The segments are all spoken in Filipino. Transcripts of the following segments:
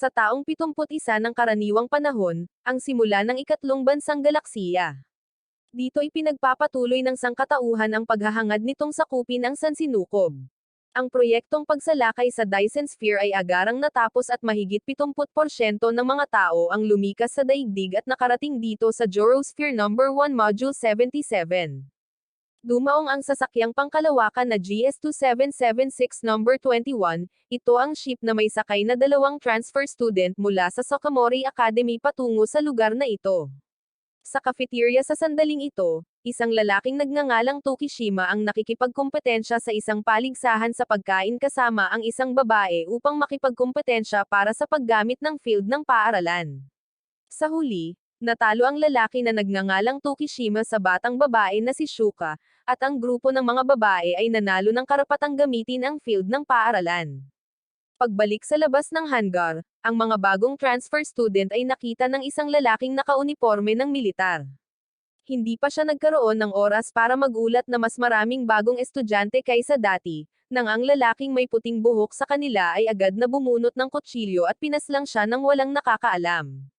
Sa taong 71 ng karaniwang panahon, ang simula ng ikatlong bansang galaksiya. Dito ipinagpapatuloy ng sangkatauhan ang paghahangad nitong sakupin ang sansinukob. Ang proyektong pagsalakay sa Dyson Sphere ay agarang natapos at mahigit 70% ng mga tao ang lumikas sa daigdig at nakarating dito sa Gyrosphere No. 1 Module 77. Dumaong ang sasakyang pangkalawakan na GS2776 No. 21, ito ang ship na may sakay na dalawang transfer student mula sa Sokamori Academy patungo sa lugar na ito. Sa cafeteria sa sandaling ito, isang lalaking nagngangalang Tokishima ang nakikipagkumpetensya sa isang paligsahan sa pagkain kasama ang isang babae upang makipagkumpetensya para sa paggamit ng field ng paaralan. Sa huli, natalo ang lalaki na nagngangalang Tokishima sa batang babae na si Shuka, at ang grupo ng mga babae ay nanalo ng karapatang gamitin ang field ng paaralan. Pagbalik sa labas ng hangar, ang mga bagong transfer student ay nakita ng isang lalaking nakauniporme ng militar. Hindi pa siya nagkaroon ng oras para magulat na mas maraming bagong estudyante kaysa dati, nang ang lalaking may puting buhok sa kanila ay agad na bumunot ng kutsilyo at pinaslang siya ng walang nakakaalam.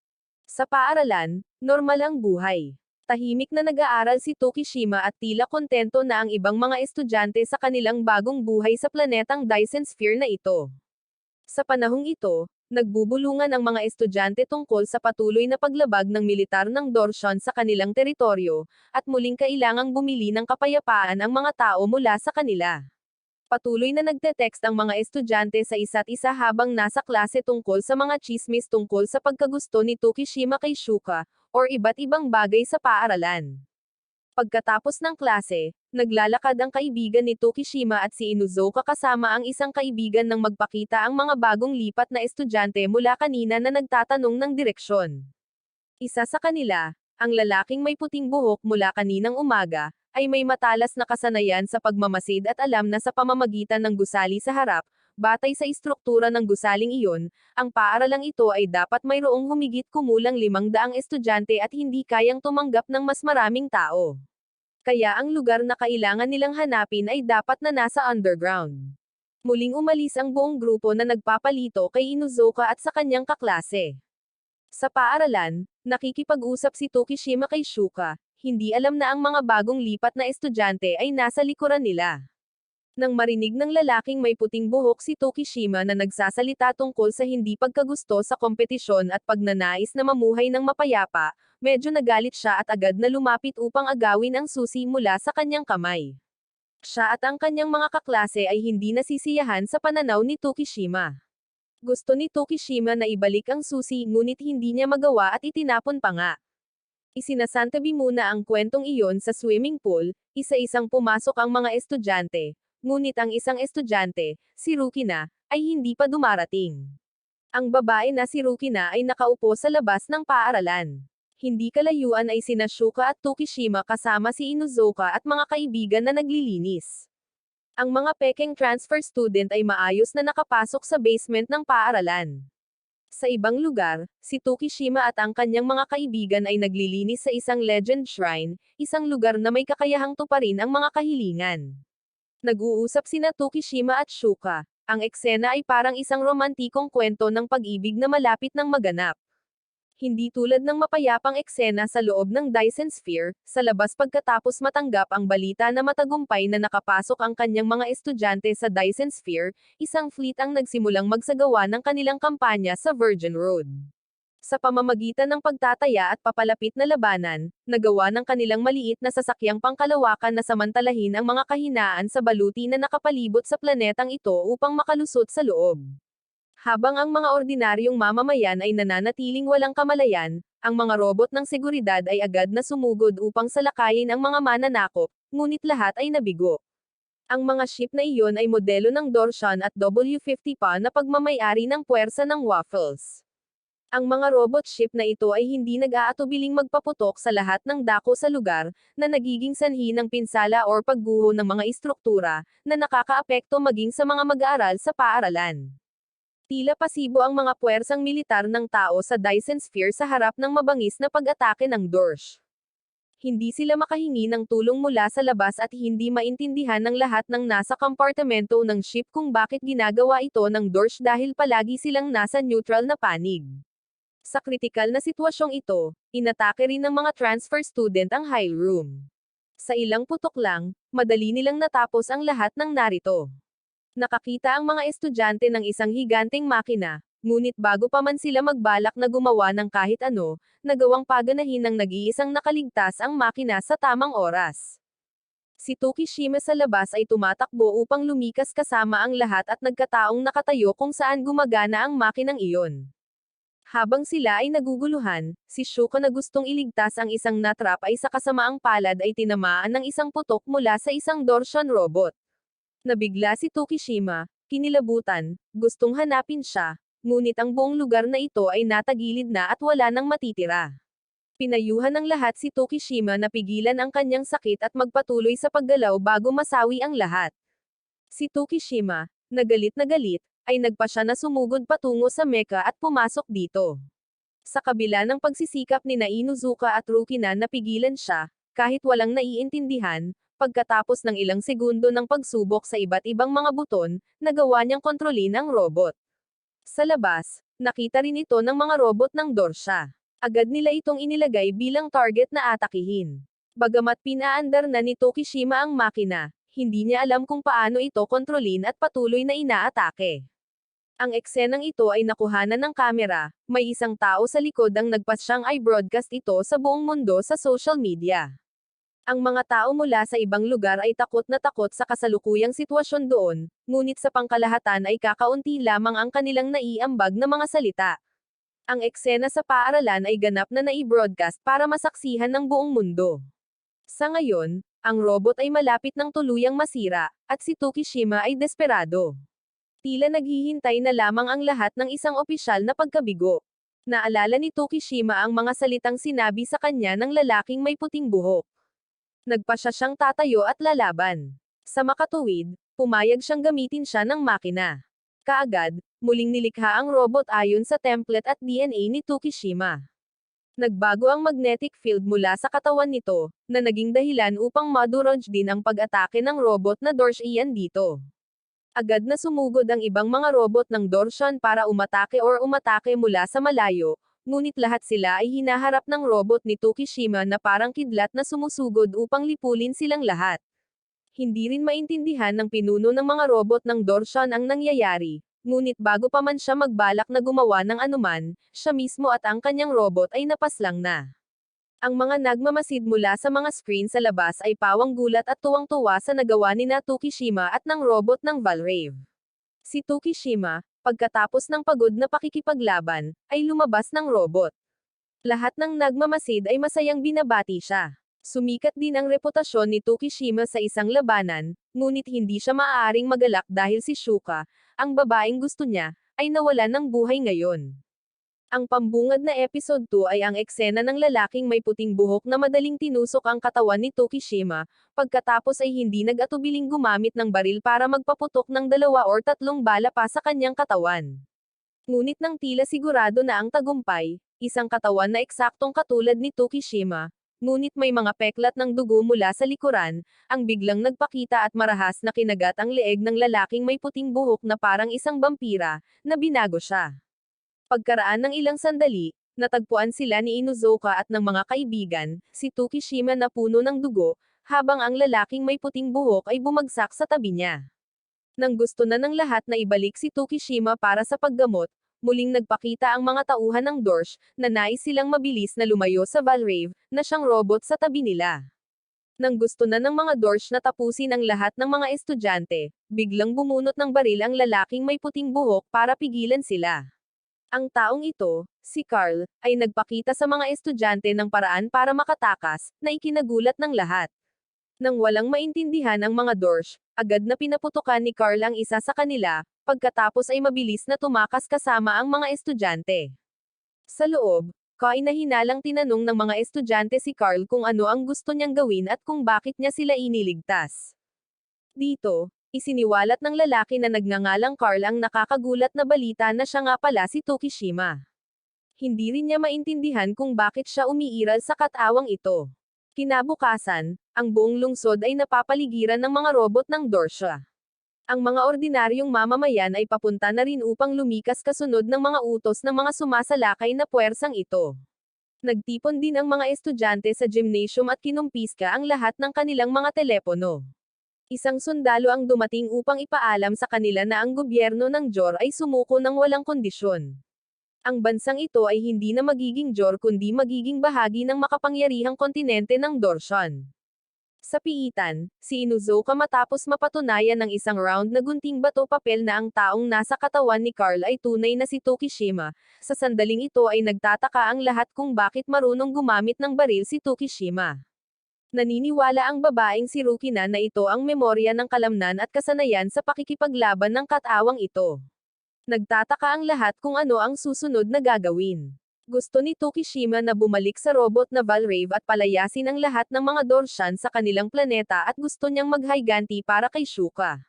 Sa paaralan, normal ang buhay. Tahimik na nag-aaral si Tokishima at tila kontento na ang ibang mga estudyante sa kanilang bagong buhay sa planetang Dyson Sphere na ito. Sa panahong ito, nagbubulungan ang mga estudyante tungkol sa patuloy na paglabag ng militar ng Dorshan sa kanilang teritoryo, at muling kailangang bumili ng kapayapaan ang mga tao mula sa kanila. Patuloy na nagte-text ang mga estudyante sa isa't isa habang nasa klase tungkol sa mga tsismis tungkol sa pagkagusto ni Tokishima kay Shuka, or iba't ibang bagay sa paaralan. Pagkatapos ng klase, naglalakad ang kaibigan ni Tokishima at si Inuzoka kasama ang isang kaibigan nang magpakita ang mga bagong lipat na estudyante mula kanina na nagtatanong ng direksyon. Isa sa kanila, ang lalaking may puting buhok mula kaninang umaga, ay may matalas na kasanayan sa pagmamasid at alam na sa pamamagitan ng gusali sa harap, batay sa istruktura ng gusaling iyon, ang paaralang ito ay dapat mayroong humigit kumulang 500 estudyante at hindi kayang tumanggap ng mas maraming tao. Kaya ang lugar na kailangan nilang hanapin ay dapat na nasa underground. Muling umalis ang buong grupo na nagpapalito kay Inuzoka at sa kanyang kaklase. Sa paaralan, nakikipag-usap si Tokishima kay Shuka, hindi alam na ang mga bagong lipat na estudyante ay nasa likuran nila. Nang marinig ng lalaking may puting buhok si Tokishima na nagsasalita tungkol sa hindi pagkagusto sa kompetisyon at pagnanais na mamuhay ng mapayapa, medyo nagalit siya at agad na lumapit upang agawin ang susi mula sa kanyang kamay. Siya at ang kanyang mga kaklase ay hindi nasisiyahan sa pananaw ni Tokishima. Gusto ni Tokishima na ibalik ang susi ngunit hindi niya magawa at itinapon pa nga. Isinasantabi muna ang kwentong iyon sa swimming pool, isa-isang pumasok ang mga estudyante. Ngunit ang isang estudyante, si Rukina, ay hindi pa dumarating. Ang babae na si Rukina ay nakaupo sa labas ng paaralan. Hindi kalayuan ay sina Shuka at Tokishima kasama si Inuzoka at mga kaibigan na naglilinis. Ang mga pekeng transfer student ay maayos na nakapasok sa basement ng paaralan. Sa ibang lugar, si Tokishima at ang kanyang mga kaibigan ay naglilinis sa isang legend shrine, isang lugar na may kakayahang tuparin ang mga kahilingan. Nag-uusap sina Tokishima at Shuka. Ang eksena ay parang isang romantikong kwento ng pag-ibig na malapit ng maganap. Hindi tulad ng mapayapang eksena sa loob ng Dyson Sphere, sa labas pagkatapos matanggap ang balita na matagumpay na nakapasok ang kanyang mga estudyante sa Dyson Sphere, isang fleet ang nagsimulang magsagawa ng kanilang kampanya sa Virgin Road. Sa pamamagitan ng pagtataya at papalapit na labanan, nagawa ng kanilang maliit na sasakyang pangkalawakan na samantalahin ang mga kahinaan sa baluti na nakapalibot sa planetang ito upang makalusot sa loob. Habang ang mga ordinaryong mamamayan ay nananatiling walang kamalayan, ang mga robot ng seguridad ay agad na sumugod upang salakayin ang mga mananakop, ngunit lahat ay nabigo. Ang mga ship na iyon ay modelo ng Dorshan at W50 pa na pagmamayari ng puwersa ng Waffles. Ang mga robot ship na ito ay hindi nag-aatubiling magpaputok sa lahat ng dako sa lugar, na nagiging sanhi ng pinsala or pagguho ng mga istruktura, na nakakaapekto maging sa mga mag-aaral sa paaralan. Tila pasibo ang mga puwersang militar ng tao sa Dyson Sphere sa harap ng mabangis na pag-atake ng Dorsh. Hindi sila makahingi ng tulong mula sa labas at hindi maintindihan ng lahat ng nasa kompartimento ng ship kung bakit ginagawa ito ng Dorsh dahil palagi silang nasa neutral na panig. Sa kritikal na sitwasyong ito, inatake rin ng mga transfer student ang high room. Sa ilang putok lang, madali nilang natapos ang lahat ng narito. Nakakita ang mga estudyante ng isang higanteng makina, ngunit bago pa man sila magbalak na gumawa ng kahit ano, nagawang paganahin ng nag-iisang nakaligtas ang makina sa tamang oras. Si Tokishima sa labas ay tumatakbo upang lumikas kasama ang lahat at nagkataong nakatayo kung saan gumagana ang makinang iyon. Habang sila ay naguguluhan, si Shuko na gustong iligtas ang isang natrap ay sa kasamaang palad ay tinamaan ng isang putok mula sa isang Dorshan robot. Nabigla si Tokishima, kinilabutan, gustong hanapin siya, ngunit ang buong lugar na ito ay natagilid na at wala nang matitira. Pinayuhan ng lahat si Tokishima na pigilan ang kanyang sakit at magpatuloy sa paggalaw bago masawi ang lahat. Si Tokishima, na galit, ay nagpa siya na sumugod patungo sa mecha at pumasok dito. Sa kabila ng pagsisikap ni Inuzuka at Rukina na pigilan siya, kahit walang naiintindihan, pagkatapos ng ilang segundo ng pagsubok sa iba't ibang mga buton, nagawa niyang kontrolin ang robot. Sa labas, nakita rin ito ng mga robot ng Dorsha. Agad nila itong inilagay bilang target na atakihin. Bagamat pinaandar na ni Tokishima ang makina, hindi niya alam kung paano ito kontrolin at patuloy na inaatake. Ang eksenang ito ay nakuhanan ng kamera, may isang tao sa likod ang nagpasyang i-broadcast ito sa buong mundo sa social media. Ang mga tao mula sa ibang lugar ay takot na takot sa kasalukuyang sitwasyon doon, ngunit sa pangkalahatan ay kakaunti lamang ang kanilang naiambag na mga salita. Ang eksena sa paaralan ay ganap na nai-broadcast para masaksihan ng buong mundo. Sa ngayon, ang robot ay malapit ng tuluyang masira, at si Tokishima ay desperado. Tila naghihintay na lamang ang lahat ng isang opisyal na pagkabigo. Naalala ni Tokishima ang mga salitang sinabi sa kanya ng lalaking may puting buhok. Nagpa siya siyang tatayo at lalaban. Sa makatuwid, pumayag siyang gamitin siya ng makina. Kaagad, muling nilikha ang robot ayon sa template at DNA ni Tokishima. Nagbago ang magnetic field mula sa katawan nito, na naging dahilan upang madurog din ang pag-atake ng robot na Dorshian dito. Agad na sumugod ang ibang mga robot ng Dorshan para umatake mula sa malayo, ngunit lahat sila ay hinaharap ng robot ni Tokishima na parang kidlat na sumusugod upang lipulin silang lahat. Hindi rin maintindihan ng pinuno ng mga robot ng Dorshan ang nangyayari, ngunit bago pa man siya magbalak na gumawa ng anuman, siya mismo at ang kanyang robot ay napaslang na. Ang mga nagmamasid mula sa mga screen sa labas ay pawang gulat at tuwang-tuwa sa nagawa ni Tokishima at ng robot ng Valrave. Si Tokishima, pagkatapos ng pagod na pakikipaglaban, ay lumabas ng robot. Lahat ng nagmamasid ay masayang binabati siya. Sumikat din ang reputasyon ni Tokishima sa isang labanan, ngunit hindi siya maaaring magalak dahil si Shuka, ang babaeng gusto niya, ay nawalan ng buhay ngayon. Ang pambungad na episode 2 ay ang eksena ng lalaking may puting buhok na madaling tinusok ang katawan ni Tokishima, pagkatapos ay hindi nag-atubiling gumamit ng baril para magpaputok ng 2 o 3 bala pa sa kanyang katawan. Ngunit nang tila sigurado na ang tagumpay, isang katawan na eksaktong katulad ni Tokishima, ngunit may mga peklat ng dugo mula sa likuran, ang biglang nagpakita at marahas na kinagat ang leeg ng lalaking may puting buhok na parang isang vampira, na binago siya. Pagkaraan ng ilang sandali, natagpuan sila ni Inuzuka at ng mga kaibigan, si Tokishima na puno ng dugo, habang ang lalaking may puting buhok ay bumagsak sa tabi niya. Nang gusto na ng lahat na ibalik si Tokishima para sa paggamot, muling nagpakita ang mga tauhan ng Dorsh, na nais silang mabilis na lumayo sa Valrave, na siyang robot sa tabi nila. Nang gusto na ng mga Dorsh na tapusin ang lahat ng mga estudyante, biglang bumunot ng baril ang lalaking may puting buhok para pigilan sila. Ang taong ito, si Carl, ay nagpakita sa mga estudyante ng paraan para makatakas, na ikinagulat ng lahat. Nang walang maintindihan ang mga Dorsh, agad na pinaputukan ni Carl ang isa sa kanila, pagkatapos ay mabilis na tumakas kasama ang mga estudyante. Sa loob, kainahinalang tinanong ng mga estudyante si Carl kung ano ang gusto niyang gawin at kung bakit niya sila iniligtas. Dito, isiniwalat ng lalaki na nagngangalang Carl ang nakakagulat na balita na siya nga pala si Tokishima. Hindi rin niya maintindihan kung bakit siya umiiral sa katawang ito. Kinabukasan, ang buong lungsod ay napapaligiran ng mga robot ng Dorsha. Ang mga ordinaryong mamamayan ay papunta na rin upang lumikas kasunod ng mga utos ng mga sumasalakay na puwersang ito. Nagtipon din ang mga estudyante sa gymnasium at kinumpiska ang lahat ng kanilang mga telepono. Isang sundalo ang dumating upang ipaalam sa kanila na ang gobyerno ng Jor ay sumuko ng walang kondisyon. Ang bansang ito ay hindi na magiging Jor kundi magiging bahagi ng makapangyarihang kontinente ng Dorshan. Sa piitan, si Inuzuka matapos mapatunayan ng isang round na gunting bato papel na ang taong nasa katawan ni Carl ay tunay na si Tokishima, sa sandaling ito ay nagtataka ang lahat kung bakit marunong gumamit ng baril si Tokishima. Naniniwala ang babaeng si Rukina na ito ang memorya ng kalamnan at kasanayan sa pakikipaglaban ng katawang ito. Nagtataka ang lahat kung ano ang susunod na gagawin. Gusto ni Tokishima na bumalik sa robot na Valrave at palayasin ang lahat ng mga Dorshan sa kanilang planeta at gusto niyang maghiganti para kay Shuka.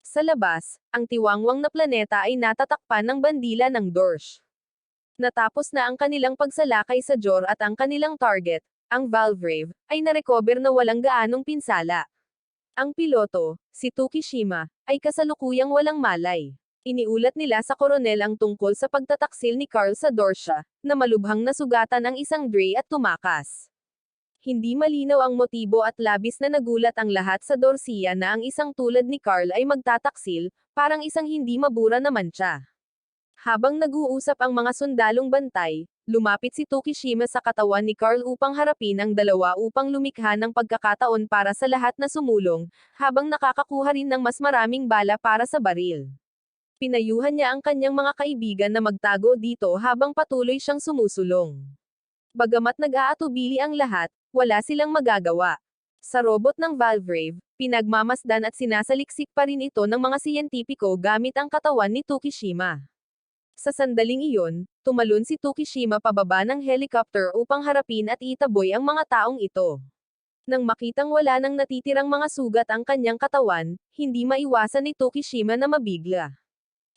Sa labas, ang tiwangwang na planeta ay natatakpan ng bandila ng Dorsh. Natapos na ang kanilang pagsalakay sa Jor at ang kanilang target, ang Valvrave, ay narecover na walang gaanong pinsala. Ang piloto, si Tokishima, ay kasalukuyang walang malay. Iniulat nila sa koronel ang tungkol sa pagtataksil ni Carl sa Dorsha, na malubhang nasugatan ang isang Dre at tumakas. Hindi malinaw ang motibo at labis na nagulat ang lahat sa Dorsia na ang isang tulad ni Carl ay magtataksil, parang isang hindi mabura na mantsa. Habang nag-uusap ang mga sundalong bantay, lumapit si Tokishima sa katawan ni Carl upang harapin ang dalawa upang lumikha ng pagkakataon para sa lahat na sumulong, habang nakakakuha rin ng mas maraming bala para sa baril. Pinayuhan niya ang kanyang mga kaibigan na magtago dito habang patuloy siyang sumusulong. Bagamat nag-aatubili ang lahat, wala silang magagawa. Sa robot ng Valvrave, pinagmamasdan at sinasaliksik pa rin ito ng mga siyentipiko gamit ang katawan ni Tokishima. Sa sandaling iyon, tumalon si Tokishima pababa ng helicopter upang harapin at itaboy ang mga taong ito. Nang makitang wala nang natitirang mga sugat ang kanyang katawan, hindi maiwasan ni Tokishima na mabigla.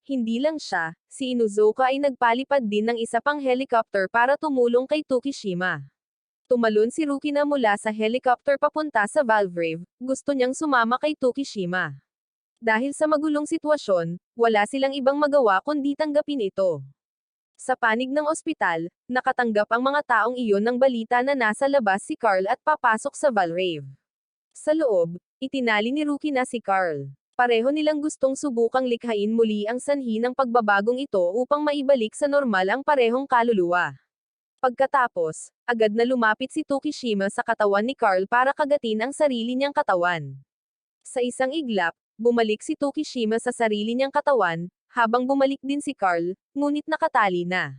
Hindi lang siya, si Inuzuka ay nagpalipad din ng isa pang helicopter para tumulong kay Tokishima. Tumalon si Rukina mula sa helicopter papunta sa Valvrave, gusto niyang sumama kay Tokishima. Dahil sa magulong sitwasyon, wala silang ibang magawa kundi tanggapin ito. Sa panig ng ospital, nakatanggap ang mga taong iyon ng balita na nasa labas si Carl at papasok sa Valvrave. Sa loob, itinali ni Rukina si Carl. Pareho nilang gustong subukang likhain muli ang sanhi ng pagbabagong ito upang maibalik sa normal ang parehong kaluluwa. Pagkatapos, agad na lumapit si Tokishima sa katawan ni Carl para kagatin ang sarili niyang katawan. Sa isang iglap, bumalik si Tokishima sa sarili niyang katawan, habang bumalik din si Carl, ngunit nakatali na.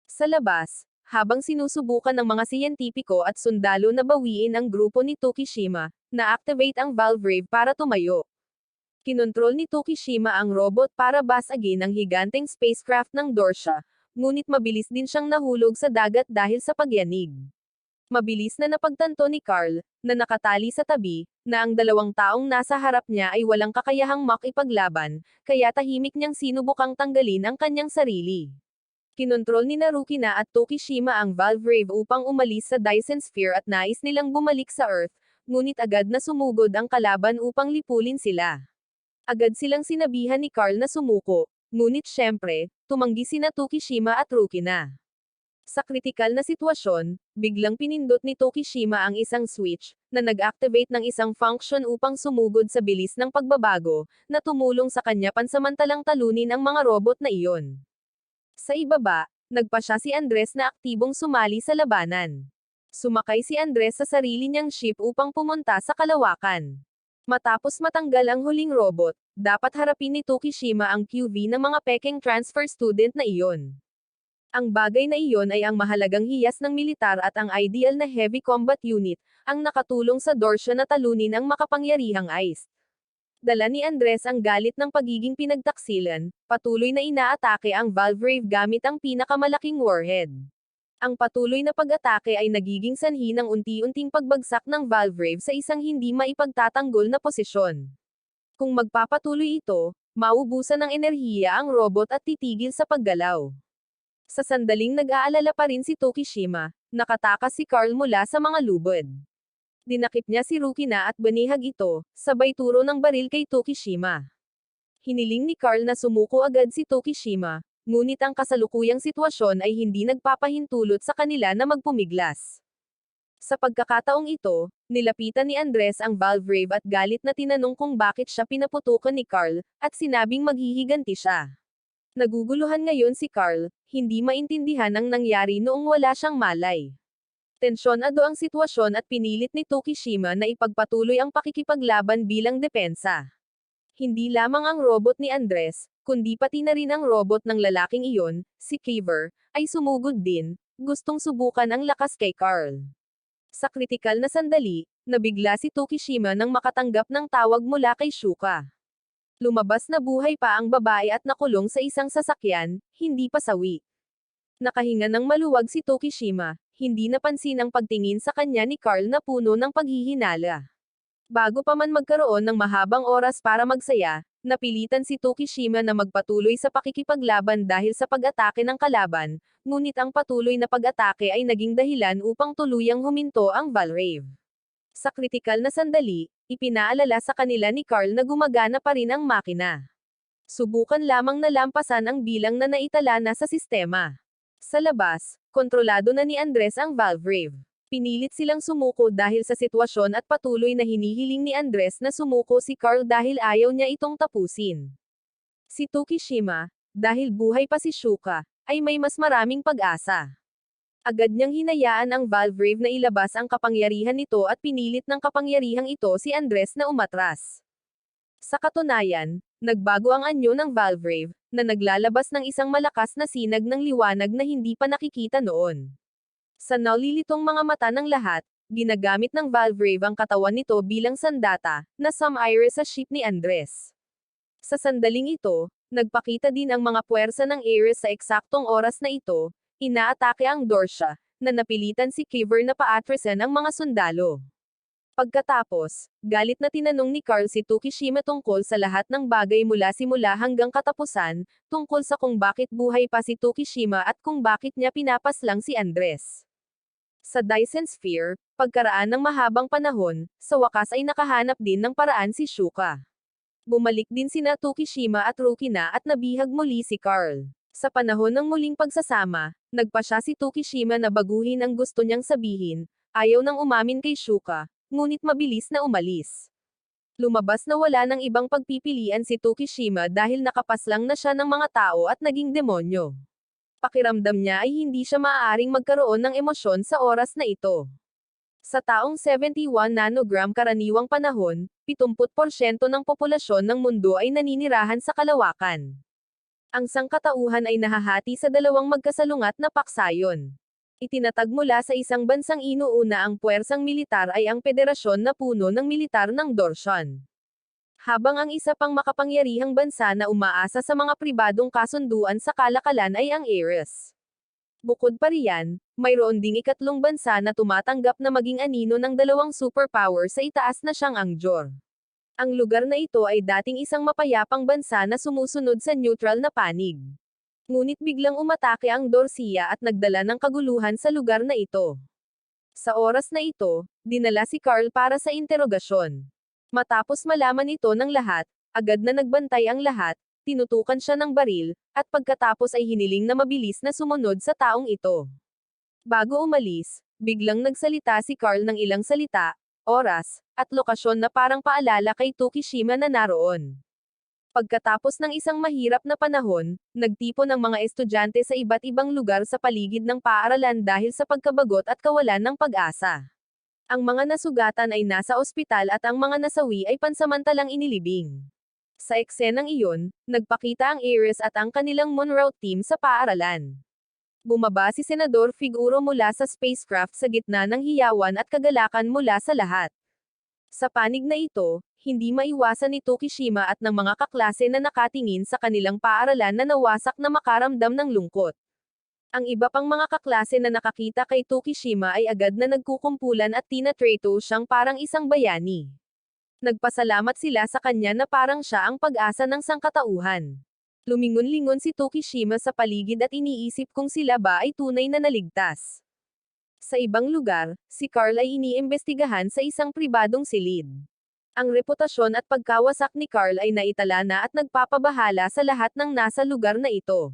Sa labas, habang sinusubukan ng mga siyentipiko at sundalo na bawiin ang grupo ni Tokishima, na-activate ang Valvrave para tumayo. Kinontrol ni Tokishima ang robot para basagin ang higanteng spacecraft ng Dorsha, ngunit mabilis din siyang nahulog sa dagat dahil sa pagyanig. Mabilis na napagtanto ni Carl, na nakatali sa tabi, na ang dalawang taong nasa harap niya ay walang kakayahang makipaglaban, kaya tahimik niyang sinubukang tanggalin ang kanyang sarili. Kinontrol ni Rukina at Tokishima ang Valvrave upang umalis sa Dyson Sphere at nais nilang bumalik sa Earth, ngunit agad na sumugod ang kalaban upang lipulin sila. Agad silang sinabihan ni Carl na sumuko, ngunit syempre, tumanggi sina Tokishima at Rukina. Sa kritikal na sitwasyon, biglang pinindot ni Tokishima ang isang switch, na nag-activate ng isang function upang sumugod sa bilis ng pagbabago, na tumulong sa kanya pansamantalang talunin ang mga robot na iyon. Sa ibaba, nagpasya si Andres na aktibong sumali sa labanan. Sumakay si Andres sa sarili niyang ship upang pumunta sa kalawakan. Matapos matanggal ang huling robot, dapat harapin ni Tokishima ang QV ng mga pekeng transfer student na iyon. Ang bagay na iyon ay ang mahalagang hiyas ng militar at ang ideal na heavy combat unit, ang nakatulong sa Dorsha na talunin ang makapangyarihang ICE. Dala ni Andres ang galit ng pagiging pinagtaksilan, patuloy na inaatake ang Valvrave gamit ang pinakamalaking warhead. Ang patuloy na pag-atake ay nagiging sanhi ng unti-unting pagbagsak ng Valvrave sa isang hindi maipagtatanggol na posisyon. Kung magpapatuloy ito, maubusan ng enerhiya ang robot at titigil sa paggalaw. Sa sandaling nag-aalala pa rin si Tokishima, nakatakas si Carl mula sa mga lubod. Dinakip niya si Rukina at banihag ito, sabay turo ng baril kay Tokishima. Hiniling ni Carl na sumuko agad si Tokishima, ngunit ang kasalukuyang sitwasyon ay hindi nagpapahintulot sa kanila na magpumiglas. Sa pagkakataong ito, nilapitan ni Andres ang Valvrave at galit na tinanong kung bakit siya pinaputukan ni Carl, at sinabing maghihiganti siya. Naguguluhan ngayon si Carl, hindi maintindihan ang nangyari noong wala siyang malay. Tensyonado ang sitwasyon at pinilit ni Tokishima na ipagpatuloy ang pakikipaglaban bilang depensa. Hindi lamang ang robot ni Andres, kundi pati na rin ang robot ng lalaking iyon, si Caver, ay sumugod din, gustong subukan ang lakas kay Carl. Sa kritikal na sandali, nabigla si Tokishima nang makatanggap ng tawag mula kay Shuka. Lumabas na buhay pa ang babae at nakulong sa isang sasakyan, hindi pa sawi. Nakahinga ng maluwag si Tokishima, hindi napansin ang pagtingin sa kanya ni Carl na puno ng paghihinala. Bago pa man magkaroon ng mahabang oras para magsaya, napilitan si Tokishima na magpatuloy sa pakikipaglaban dahil sa pag-atake ng kalaban, ngunit ang patuloy na pag-atake ay naging dahilan upang tuluyang huminto ang Valvrave. Sa kritikal na sandali, ipinaalala sa kanila ni Carl na gumagana pa rin ang makina. Subukan lamang na lampasan ang bilang na naitala na sa sistema. Sa labas, kontrolado na ni Andres ang Valvrave. Pinilit silang sumuko dahil sa sitwasyon at patuloy na hinihiling ni Andres na sumuko si Carl dahil ayaw niya itong tapusin. Si Tokishima, dahil buhay pa si Shuka, ay may mas maraming pag-asa. Agad niyang hinayaan ang Valvrave na ilabas ang kapangyarihan nito at pinilit ng kapangyarihang ito si Andres na umatras. Sa katunayan, nagbago ang anyo ng Valvrave, na naglalabas ng isang malakas na sinag ng liwanag na hindi pa nakikita noon. Sa nalilitong mga mata ng lahat, ginagamit ng Valvrave ang katawan nito bilang sandata, na sum-iris sa ship ni Andres. Sa sandaling ito, nagpakita din ang mga puwersa ng Ares sa eksaktong oras na ito, inaatake ang Dorsia, na napilitan si Caver na paatrasan ang mga sundalo. Pagkatapos, galit na tinanong ni Carl si Tokishima tungkol sa lahat ng bagay mula simula hanggang katapusan, tungkol sa kung bakit buhay pa si Tokishima at kung bakit niya pinapaslang si Andres. Sa Dyson Sphere, pagkaraan ng mahabang panahon, sa wakas ay nakahanap din ng paraan si Shuka. Bumalik din sina Tokishima at Rukina at nabihag muli si Carl. Sa panahon ng muling pagsasama, nagpasya si Tokishima na baguhin ang gusto niyang sabihin, ayaw nang umamin kay Shuka, ngunit mabilis na umalis. Lumabas na wala ng ibang pagpipilian si Tokishima dahil nakapaslang na siya ng mga tao at naging demonyo. Pakiramdam niya ay hindi siya maaaring magkaroon ng emosyon sa oras na ito. Sa taong 71 nanogram karaniwang panahon, 70% ng populasyon ng mundo ay naninirahan sa kalawakan. Ang sangkatauhan ay nahahati sa dalawang magkasalungat na paksayon. Itinatag mula sa isang bansang inuuna ang puwersang militar ay ang federasyon na puno ng militar ng Dorsian. Habang ang isa pang makapangyarihang bansa na umaasa sa mga pribadong kasunduan sa kalakalan ay ang Ares. Bukod pa riyan, mayroon ding ikatlong bansa na tumatanggap na maging anino ng dalawang superpower sa itaas na siyang Angjor. Ang lugar na ito ay dating isang mapayapang bansa na sumusunod sa neutral na panig. Ngunit biglang umatake ang Dorsia at nagdala ng kaguluhan sa lugar na ito. Sa oras na ito, dinala si Carl para sa interogasyon. Matapos malaman ito ng lahat, agad na nagbantay ang lahat, tinutukan siya ng baril, at pagkatapos ay hiniling na mabilis na sumunod sa taong ito. Bago umalis, biglang nagsalita si Carl ng ilang salita, oras, at lokasyon na parang paalala kay Tokishima na naroon. Pagkatapos ng isang mahirap na panahon, nagtipon ang mga estudyante sa iba't ibang lugar sa paligid ng paaralan dahil sa pagkabagot at kawalan ng pag-asa. Ang mga nasugatan ay nasa ospital at ang mga nasawi ay pansamantalang inilibing. Sa eksenang iyon, nagpakita ang Ares at ang kanilang Moonroute team sa paaralan. Bumaba si Senador Figuro mula sa spacecraft sa gitna ng hiyawan at kagalakan mula sa lahat. Sa panig na ito, hindi maiwasan ni Tokishima at ng mga kaklase na nakatingin sa kanilang paaralan na nawasak na makaramdam ng lungkot. Ang iba pang mga kaklase na nakakita kay Tokishima ay agad na nagkukumpulan at tinatrato siyang parang isang bayani. Nagpasalamat sila sa kanya na parang siya ang pag-asa ng sangkatauhan. Lumingon-lingon si Tokishima sa paligid at iniisip kung sila ba ay tunay na naligtas. Sa ibang lugar, si Carl ay iniimbestigahan sa isang pribadong silid. Ang reputasyon at pagkawasak ni Carl ay naitala na at nagpapabahala sa lahat ng nasa lugar na ito.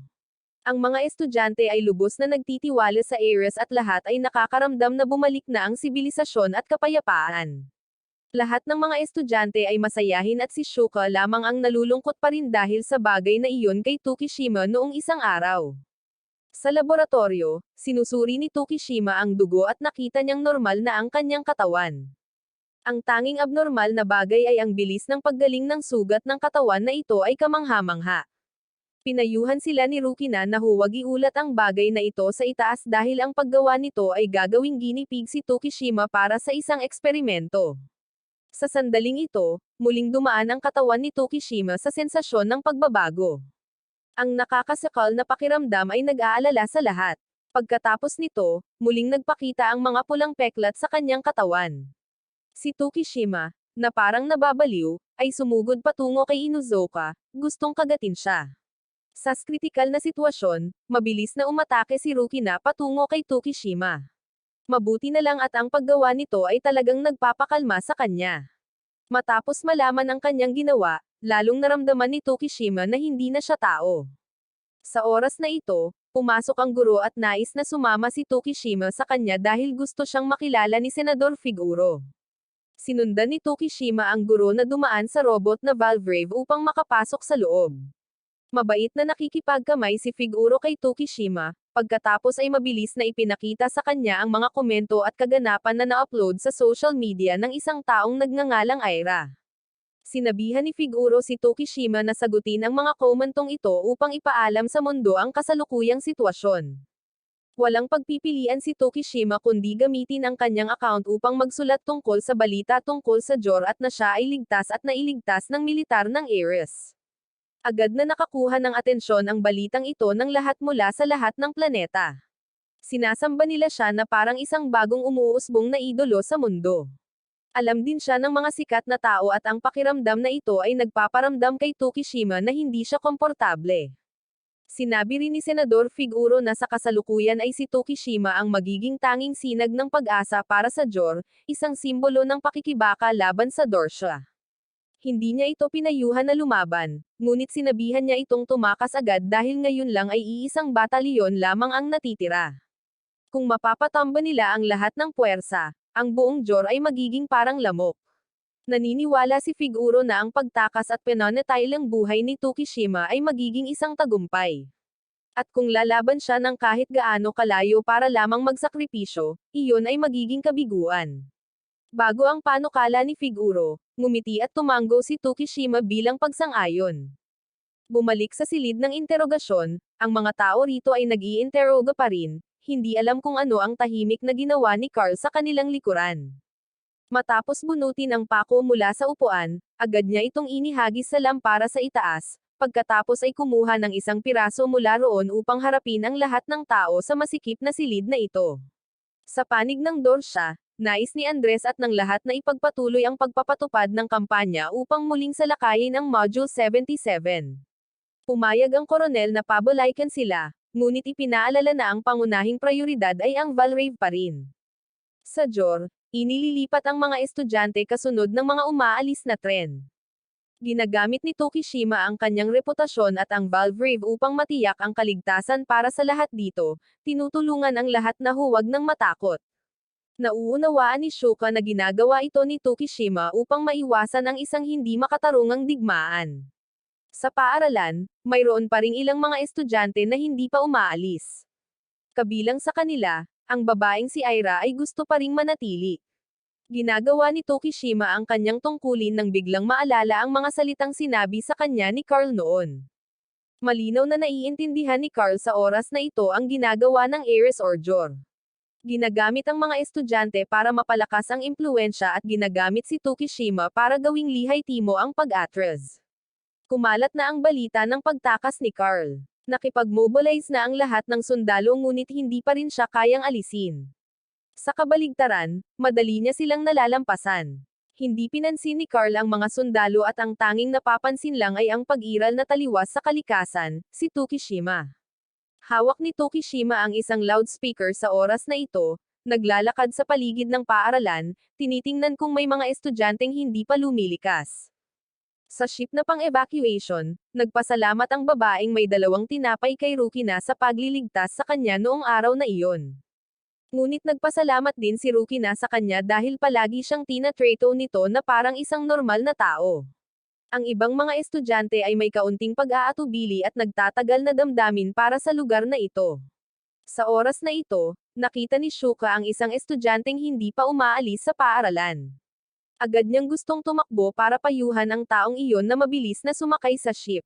Ang mga estudyante ay lubos na nagtitiwala sa Ares at lahat ay nakakaramdam na bumalik na ang sibilisasyon at kapayapaan. Lahat ng mga estudyante ay masayahin at si Shuka lamang ang nalulungkot pa rin dahil sa bagay na iyon kay Tukishima noong isang araw. Sa laboratorio, sinusuri ni Tukishima ang dugo at nakita niyang normal na ang kanyang katawan. Ang tanging abnormal na bagay ay ang bilis ng paggaling ng sugat ng katawan na ito ay kamangha-mangha. Pinayuhan sila ni Rukina na huwag iulat ang bagay na ito sa itaas dahil ang paggawa nito ay gagawing guinea pig si Tukishima para sa isang eksperimento. Sa sandaling ito, muling dumaan ang katawan ni Tukishima sa sensasyon ng pagbabago. Ang nakakasakal na pakiramdam ay nag-aalala sa lahat. Pagkatapos nito, muling nagpakita ang mga pulang peklat sa kanyang katawan. Si Tukishima, na parang nababaliw, ay sumugod patungo kay Inuzuka, gustong kagatin siya. Sa kritikal na sitwasyon, mabilis na umatake si Rukina patungo kay Tukishima. Mabuti na lang at ang paggawa nito ay talagang nagpapakalma sa kanya. Matapos malaman ang kanyang ginawa, lalong naramdaman ni Tukishima na hindi na siya tao. Sa oras na ito, pumasok ang guro at nais na sumama si Tukishima sa kanya dahil gusto siyang makilala ni Senador Figuro. Sinundan ni Tukishima ang guro na dumaan sa robot na Valvrave upang makapasok sa loob. Mabait na nakikipagkamay si Figuro kay Tukishima, pagkatapos ay mabilis na ipinakita sa kanya ang mga komento at kaganapan na na-upload sa social media ng isang taong nagngangalang Aira. Sinabihan ni Figuro si Tukishima na sagutin ang mga komentong ito upang ipaalam sa mundo ang kasalukuyang sitwasyon. Walang pagpipilian si Tukishima kundi gamitin ang kanyang account upang magsulat tungkol sa balita tungkol sa Jor at na siya ay ligtas at nailigtas ng militar ng Ares. Agad na nakakuha ng atensyon ang balitang ito ng lahat mula sa lahat ng planeta. Sinasamba nila siya na parang isang bagong umuusbong na idolo sa mundo. Alam din siya ng mga sikat na tao at ang pakiramdam na ito ay nagpaparamdam kay Tukishima na hindi siya komportable. Sinabi rin ni Senador Figuro na sa kasalukuyan ay si Tukishima ang magiging tanging sinag ng pag-asa para sa Jor, isang simbolo ng pakikibaka laban sa Dorsha. Hindi niya ito pinayuhan na lumaban, ngunit sinabihan niya itong tumakas agad dahil ngayon lang ay iisang batalyon lamang ang natitira. Kung mapapatamba nila ang lahat ng puwersa, ang buong Jor ay magiging parang lamok. Naniniwala si Figuro na ang pagtakas at pinanatiliang buhay ni Tukishima ay magiging isang tagumpay. At kung lalaban siya ng kahit gaano kalayo para lamang magsakripisyo, iyon ay magiging kabiguan. Bago ang panukala ni Figuro, ngumiti at tumanggo si Tukishima bilang pagsang-ayon. Bumalik sa silid ng interogasyon, ang mga tao rito ay nag-iinteroga pa rin, hindi alam kung ano ang tahimik na ginawa ni Carl sa kanilang likuran. Matapos bunutin ang pako mula sa upuan, agad niya itong inihagis sa lampara sa itaas, pagkatapos ay kumuha ng isang piraso mula roon upang harapin ang lahat ng tao sa masikip na silid na ito. Sa panig ng Dorsha, nais ni Andres at ng lahat na ipagpatuloy ang pagpapatupad ng kampanya upang muling salakayin ang Module 77. Pumayag ang koronel na pabalaykan sila, ngunit ipinaalala na ang pangunahing prioridad ay ang Valrave pa rin. Sa Jor, inililipat ang mga estudyante kasunod ng mga umaalis na tren. Ginagamit ni Tukishima ang kanyang reputasyon at ang Valvrave upang matiyak ang kaligtasan para sa lahat dito, tinutulungan ang lahat na huwag nang matakot. Nauunawaan ni Shuka na ginagawa ito ni Tukishima upang maiwasan ang isang hindi makatarungang digmaan. Sa paaralan, mayroon pa ring ilang mga estudyante na hindi pa umaalis. Kabilang sa kanila, ang babaeng si Aira ay gusto pa ring manatili. Ginagawa ni Tukishima ang kanyang tungkulin nang biglang maalala ang mga salitang sinabi sa kanya ni Carl noon. Malinaw na naiintindihan ni Carl sa oras na ito ang ginagawa ng Ares or Jor. Ginagamit ang mga estudyante para mapalakas ang impluensya at ginagamit si Tukishima para gawing lihay-timo ang pag-atras. Kumalat na ang balita ng pagtakas ni Carl. Nakipag-mobilize na ang lahat ng sundalo ngunit hindi pa rin siya kayang alisin. Sa kabaligtaran, madali niya silang nalalampasan. Hindi pinansin ni Carl ang mga sundalo at ang tanging napapansin lang ay ang pag-iral na taliwas sa kalikasan, si Tukishima. Hawak ni Tukishima ang isang loudspeaker sa oras na ito, Naglalakad sa paligid ng paaralan, tinitingnan kung may mga estudyanteng hindi pa lumilikas. Sa ship na pang-evacuation, nagpasalamat ang babaeng may 2 tinapay kay Rukina sa pagliligtas sa kanya noong araw na iyon. Ngunit nagpasalamat din si Rukina sa kanya dahil palagi siyang tinatrato nito na parang isang normal na tao. Ang ibang mga estudyante ay may kaunting pag-aatubili at nagtatagal na damdamin para sa lugar na ito. Sa oras na ito, nakita ni Shuka ang isang estudyanteng hindi pa umaalis sa paaralan. Agad niyang gustong tumakbo para payuhan ang taong iyon na mabilis na sumakay sa ship.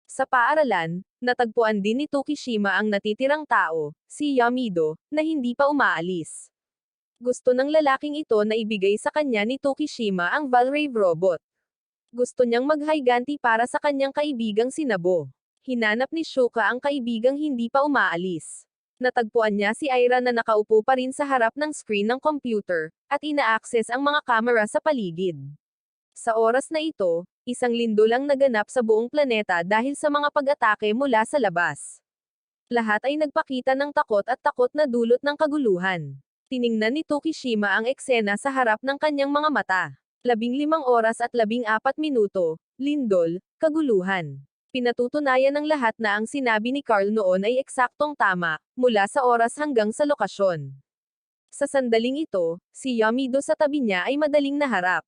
Sa paaralan, natagpuan din ni Tokishima ang natitirang tao, si Yamido, na hindi pa umaalis. Gusto ng lalaking ito na ibigay sa kanya ni Tokishima ang Valrave robot. Gusto niyang maghiganti para sa kanyang kaibigang si Nabo. Hinanap ni Shuka ang kaibigang hindi pa umaalis. Natagpuan niya si Aira na nakaupo pa rin sa harap ng screen ng computer, at ina-access ang mga kamera sa paligid. Sa oras na ito, isang lindol ang naganap sa buong planeta dahil sa mga pag-atake mula sa labas. Lahat ay nagpakita ng takot at takot na dulot ng kaguluhan. Tiningnan ni Tokishima ang eksena sa harap ng kanyang mga mata. 15 oras at 14 minuto, lindol, kaguluhan. Pinatutunayan ng lahat na ang sinabi ni Carl noon ay eksaktong tama, mula sa oras hanggang sa lokasyon. Sa sandaling ito, si Yamido sa tabi niya ay madaling naharap.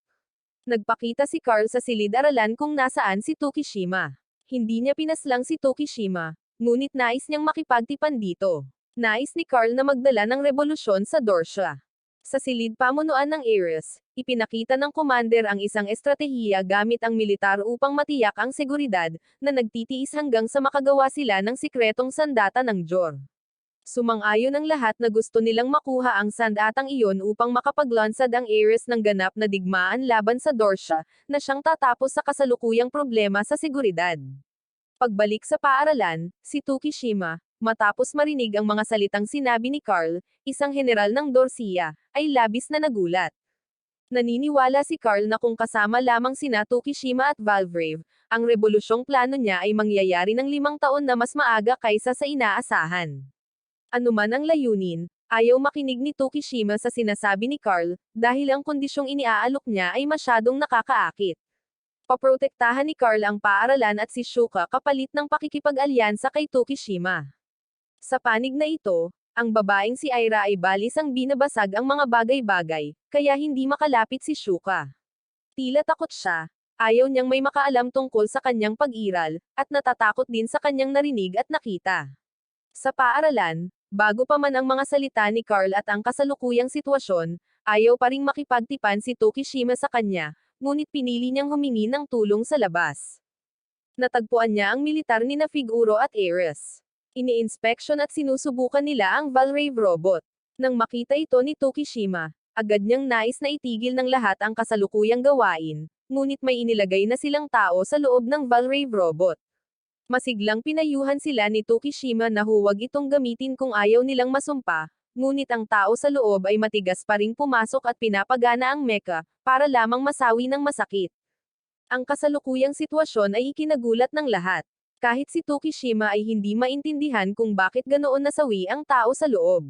Nagpakita si Carl sa silid-aralan kung nasaan si Tokishima. Hindi niya pinaslang si Tokishima, ngunit nais niyang makipagtipan dito. Nais ni Carl na magdala ng revolusyon sa Dorsia. Sa silid pamunuan ng Ares, ipinakita ng commander ang isang estratehiya gamit ang militar upang matiyak ang seguridad, na nagtitiis hanggang sa makagawa sila ng sikretong sandata ng Jor. Sumang-ayon ang lahat na gusto nilang makuha ang sandatang iyon upang makapaglansad ang Ares ng ganap na digmaan laban sa Dorsia, na siyang tatapos sa kasalukuyang problema sa seguridad. Pagbalik sa paaralan, si Tokishima, matapos marinig ang mga salitang sinabi ni Carl, isang general ng Dorsia, ay labis na nagulat. Naniniwala si Carl na kung kasama lamang sina Tokishima at Valvrave, ang revolusyong plano niya ay mangyayari ng 5 taon na mas maaga kaysa sa inaasahan. Anuman ang layunin, ayaw makinig ni Tokishima sa sinasabi ni Carl, dahil ang kondisyong iniaalok niya ay masyadong nakakaakit. Paprotektahan ni Carl ang paaralan at si Shuka kapalit ng pakikipag-alyansa kay Tokishima. Sa panig na ito, ang babaeng si Aira ay balisang binabasag ang mga bagay-bagay, kaya hindi makalapit si Shuka. Tila takot siya, ayaw niyang may makaalam tungkol sa kanyang pag-iral, at natatakot din sa kanyang narinig at nakita. Sa paaralan, bago pa man ang mga salita ni Carl at ang kasalukuyang sitwasyon, ayaw pa ring makipagtipan si Tokishima sa kanya, ngunit pinili niyang humingi ng tulong sa labas. Natagpuan niya ang militar ni na Figuro at Ares. Ini-inspeksyon at sinusubukan nila ang Valrave robot. Nang makita ito ni Tokishima, agad niyang nais na itigil ng lahat ang kasalukuyang gawain, ngunit may inilagay na silang tao sa loob ng Valrave robot. Masiglang pinayuhan sila ni Tokishima na huwag itong gamitin kung ayaw nilang masumpa, ngunit ang tao sa loob ay matigas pa ring pumasok at pinapagana ang mecha, para lamang masawi ng masakit. Ang kasalukuyang sitwasyon ay ikinagulat ng lahat. Kahit si Tokishima ay hindi maintindihan kung bakit ganoon nasawi ang tao sa loob.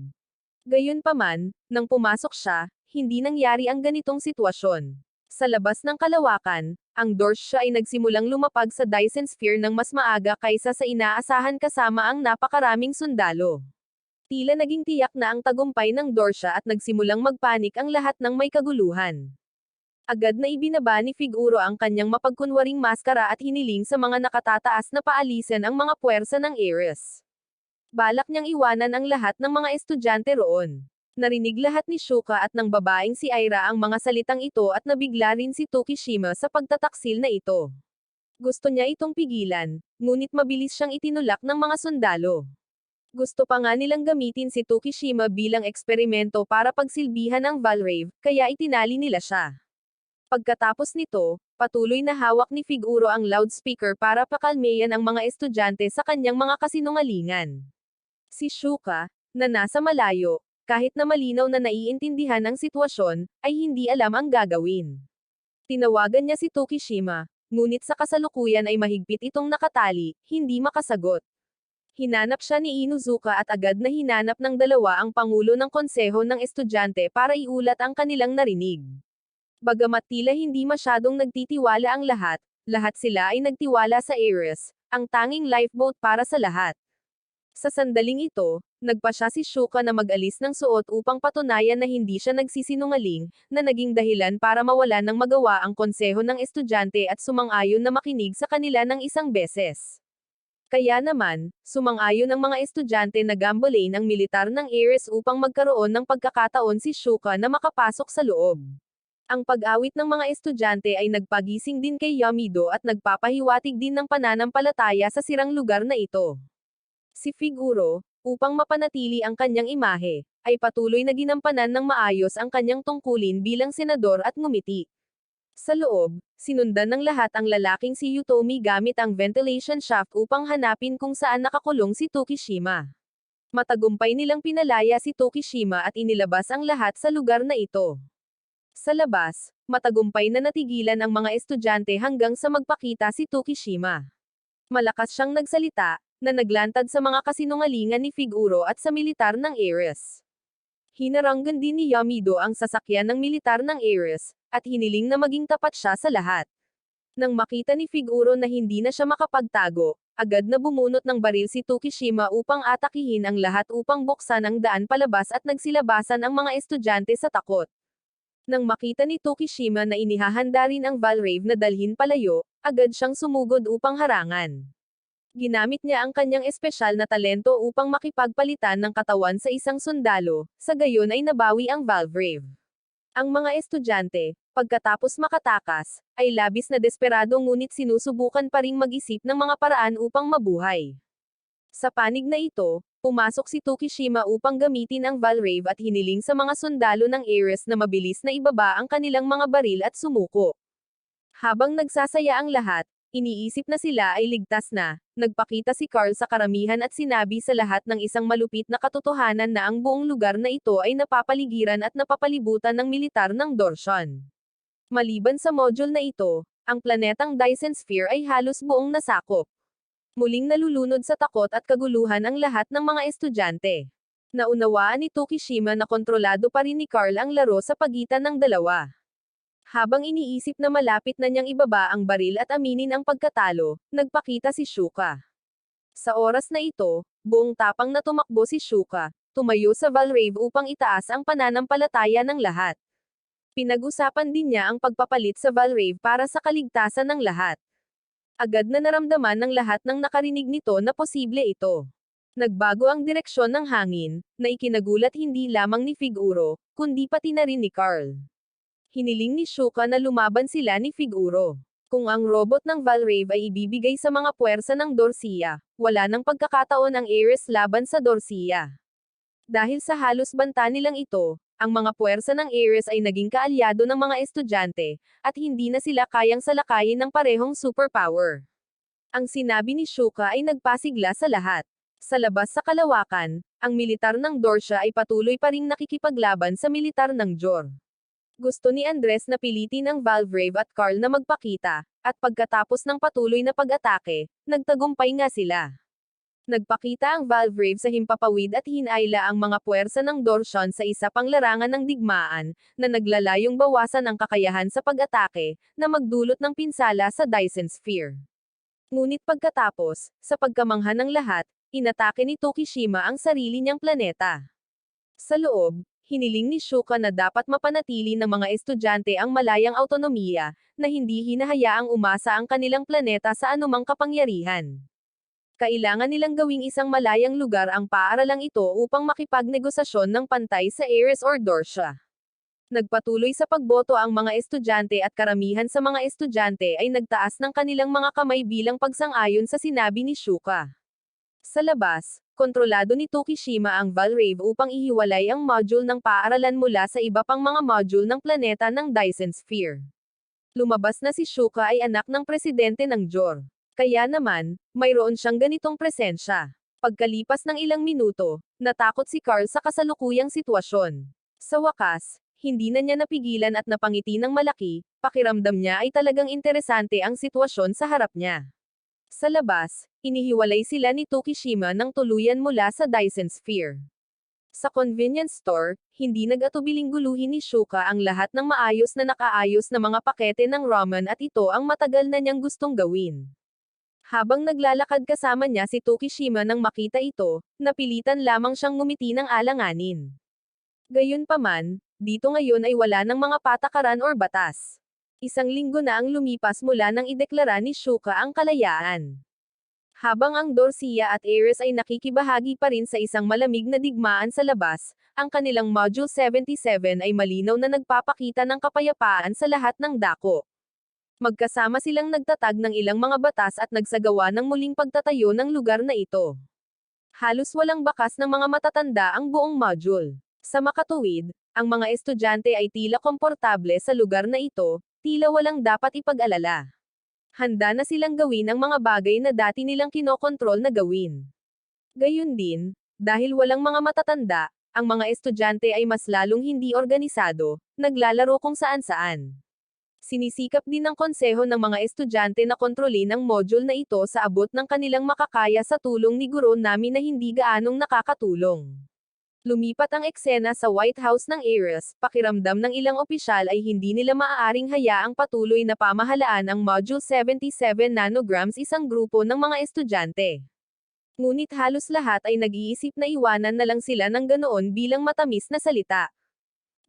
Gayunpaman, nang pumasok siya, hindi nangyari ang ganitong sitwasyon. Sa labas ng kalawakan, ang Dorsia ay nagsimulang lumapag sa Dyson Sphere ng mas maaga kaysa sa inaasahan kasama ang napakaraming sundalo. Tila naging tiyak na ang tagumpay ng Dorsia at nagsimulang magpanik ang lahat ng may kaguluhan. Agad na ibinaba ni Figuro ang kanyang mapagkunwaring maskara at hiniling sa mga nakatataas na paalisan ang mga puwersa ng Ares. Balak niyang iwanan ang lahat ng mga estudyante roon. Narinig lahat ni Shuka at ng babaeng si Aira ang mga salitang ito at nabigla rin si Tokishima sa pagtataksil na ito. Gusto niya itong pigilan, ngunit mabilis siyang itinulak ng mga sundalo. Gusto pa nga nilang gamitin si Tokishima bilang eksperimento para pagsilbihan ang Valrave, kaya itinali nila siya. Pagkatapos nito, patuloy na hawak ni Figuro ang loudspeaker para pakalmeyan ang mga estudyante sa kanyang mga kasinungalingan. Si Shuka, na nasa malayo, kahit na malinaw na naiintindihan ang sitwasyon, ay hindi alam ang gagawin. Tinawagan niya si Tokishima, ngunit sa kasalukuyan ay mahigpit itong nakatali, hindi makasagot. Hinanap siya ni Inuzuka at agad na hinanap ng dalawa ang pangulo ng konseho ng estudyante para iulat ang kanilang narinig. Bagamat tila hindi masyadong nagtitiwala ang lahat, lahat sila ay nagtiwala sa Ares, ang tanging lifeboat para sa lahat. Sa sandaling ito, nagpa siya si Shuka na mag-alis ng suot upang patunayan na hindi siya nagsisinungaling, na naging dahilan para mawalan ng magawa ang konseho ng estudyante at sumang-ayon na makinig sa kanila ng isang beses. Kaya naman, sumang-ayon ang mga estudyante na gambolain ang militar ng Ares upang magkaroon ng pagkakataon si Shuka na makapasok sa loob. Ang pag-awit ng mga estudyante ay nagpagising din kay Yamido at nagpapahiwatig din ng pananampalataya sa sirang lugar na ito. Si Figuro, upang mapanatili ang kanyang imahe, ay patuloy na ginampanan ng maayos ang kanyang tungkulin bilang senador at ngumiti. Sa loob, sinundan ng lahat ang lalaking si Yutomi gamit ang ventilation shaft upang hanapin kung saan nakakulong si Tokishima. Matagumpay nilang pinalaya si Tokishima at inilabas ang lahat sa lugar na ito. Sa labas, matagumpay na natigilan ang mga estudyante hanggang sa magpakita si Tokishima. Malakas siyang nagsalita, na naglantad sa mga kasinungalingan ni Figuro at sa militar ng Ares. Hinaranggan din ni Yamido ang sasakyan ng militar ng Ares, at hiniling na maging tapat siya sa lahat. Nang makita ni Figuro na hindi na siya makapagtago, agad na bumunot ng baril si Tokishima upang atakihin ang lahat upang buksan ang daan palabas at nagsilabasan ang mga estudyante sa takot. Nang makita ni Tokishima na inihahanda rin ang Valrave na dalhin palayo, agad siyang sumugod upang harangan. Ginamit niya ang kanyang espesyal na talento upang makipagpalitan ng katawan sa isang sundalo, sa gayon ay nabawi ang Valvrave. Ang mga estudyante, pagkatapos makatakas, ay labis na desperado ngunit sinusubukan pa ring mag-isip ng mga paraan upang mabuhay. Sa panig na ito, pumasok si Tokishima upang gamitin ang Valrave at hiniling sa mga sundalo ng Ares na mabilis na ibaba ang kanilang mga baril at sumuko. Habang nagsasaya ang lahat, iniisip na sila ay ligtas na, nagpakita si Carl sa karamihan at sinabi sa lahat ng isang malupit na katotohanan na ang buong lugar na ito ay napapaligiran at napapalibutan ng militar ng Dorshon. Maliban sa module na ito, ang planetang Dyson Sphere ay halos buong nasakop. Muling nalulunod sa takot at kaguluhan ang lahat ng mga estudyante. Naunawaan ni Tokishima na kontrolado pa rin ni Carl ang laro sa pagitan ng dalawa. Habang iniisip na malapit na niyang ibaba ang baril at aminin ang pagkatalo, nagpakita si Shuka. Sa oras na ito, buong tapang na tumakbo si Shuka, tumayo sa Valrave upang itaas ang pananampalataya ng lahat. Pinag-usapan din niya ang pagpapalit sa Valrave para sa kaligtasan ng lahat. Agad na naramdaman ng lahat ng nakarinig nito na posible ito. Nagbago ang direksyon ng hangin, na ikinagulat hindi lamang ni Figuro, kundi pati na rin ni Carl. Hiniling ni Shuka na lumaban sila ni Figuro. Kung ang robot ng Valrave ay ibibigay sa mga puwersa ng Dorsia, wala nang pagkakataon ang Ares laban sa Dorsia. Dahil sa halos banta nilang ito, ang mga puwersa ng Ares ay naging kaalyado ng mga estudyante, at hindi na sila kayang salakayin ng parehong superpower. Ang sinabi ni Shuka ay nagpasigla sa lahat. Sa labas sa kalawakan, ang militar ng Dorsia ay patuloy pa ring nakikipaglaban sa militar ng Jor. Gusto ni Andres na pilitin ang Valvrave at Carl na magpakita, at pagkatapos ng patuloy na pag-atake, nagtagumpay nga sila. Nagpakita ang Valvrave sa himpapawid at hinayla ang mga puwersa ng Dorshon sa isa pang larangan ng digmaan, na naglalayong bawasan ang kakayahan sa pag-atake, na magdulot ng pinsala sa Dyson Sphere. Ngunit pagkatapos, sa pagkamangha ng lahat, inatake ni Tokishima ang sarili niyang planeta. Sa loob, hiniling ni Shuka na dapat mapanatili ng mga estudyante ang malayang autonomiya, na hindi hinahayaang umasa ang kanilang planeta sa anumang kapangyarihan. Kailangan nilang gawing isang malayang lugar ang paaralang ito upang makipagnegosasyon ng pantay sa Ares or Dorsia. Nagpatuloy sa pagboto ang mga estudyante at karamihan sa mga estudyante ay nagtaas ng kanilang mga kamay bilang pagsang-ayon sa sinabi ni Shuka. Sa labas, kontrolado ni Tokishima ang Valrave upang ihiwalay ang module ng paaralan mula sa iba pang mga module ng planeta ng Dyson Sphere. Lumabas na si Shuka ay anak ng presidente ng Jor. Kaya naman, mayroon siyang ganitong presensya. Pagkalipas ng ilang minuto, natakot si Carl sa kasalukuyang sitwasyon. Sa wakas, hindi na niya napigilan at napangiti ng malaki, pakiramdam niya ay talagang interesante ang sitwasyon sa harap niya. Sa labas, inihiwalay sila ni Tokishima ng tuluyan mula sa Dyson Sphere. Sa convenience store, hindi nag-atubiling guluhin ni Shuka ang lahat ng maayos na nakaayos na mga pakete ng ramen at ito ang matagal na niyang gustong gawin. Habang naglalakad kasama niya si Tokishima nang makita ito, napilitan lamang siyang ngumiti ng alanganin. Gayunpaman, dito ngayon ay wala ng mga patakaran or batas. Isang linggo na ang lumipas mula nang ideklara ni Shuka ang kalayaan. Habang ang Dorsia at Ares ay nakikibahagi pa rin sa isang malamig na digmaan sa labas, ang kanilang Module 77 ay malinaw na nagpapakita ng kapayapaan sa lahat ng dako. Magkasama silang nagtatag ng ilang mga batas at nagsagawa ng muling pagtatayo ng lugar na ito. Halos walang bakas ng mga matatanda ang buong module. Sa makatuwid, ang mga estudyante ay tila komportable sa lugar na ito, tila walang dapat ipag-alala. Handa na silang gawin ang mga bagay na dati nilang kinokontrol na gawin. Gayun din, dahil walang mga matatanda, ang mga estudyante ay mas lalong hindi organisado, naglalaro kung saan-saan. Sinisikap din ng konseho ng mga estudyante na kontrolin ang module na ito sa abot ng kanilang makakaya sa tulong ni guro namin na hindi gaanong nakakatulong. Lumipat ang eksena sa White House ng Ares, pakiramdam ng ilang opisyal ay hindi nila maaaring hayaang patuloy na pamahalaan ang Module 77 nanograms isang grupo ng mga estudyante. Ngunit halos lahat ay nag-iisip na iwanan na lang sila ng ganoon bilang matamis na salita.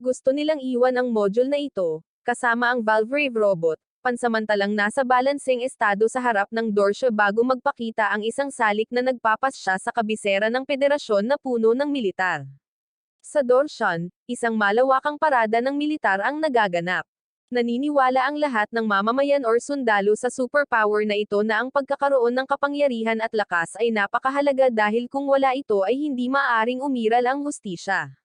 Gusto nilang iwan ang module na ito, kasama ang Valvrave robot, pansamantalang nasa balanseng estado sa harap ng Dorsia bago magpakita ang isang salik na nagpapasya sa kabisera ng federasyon na puno ng militar. Sa Dorsian, isang malawakang parada ng militar ang nagaganap. Naniniwala ang lahat ng mamamayan or sundalo sa superpower na ito na ang pagkakaroon ng kapangyarihan at lakas ay napakahalaga dahil kung wala ito ay hindi maaaring umiral ang hustisya.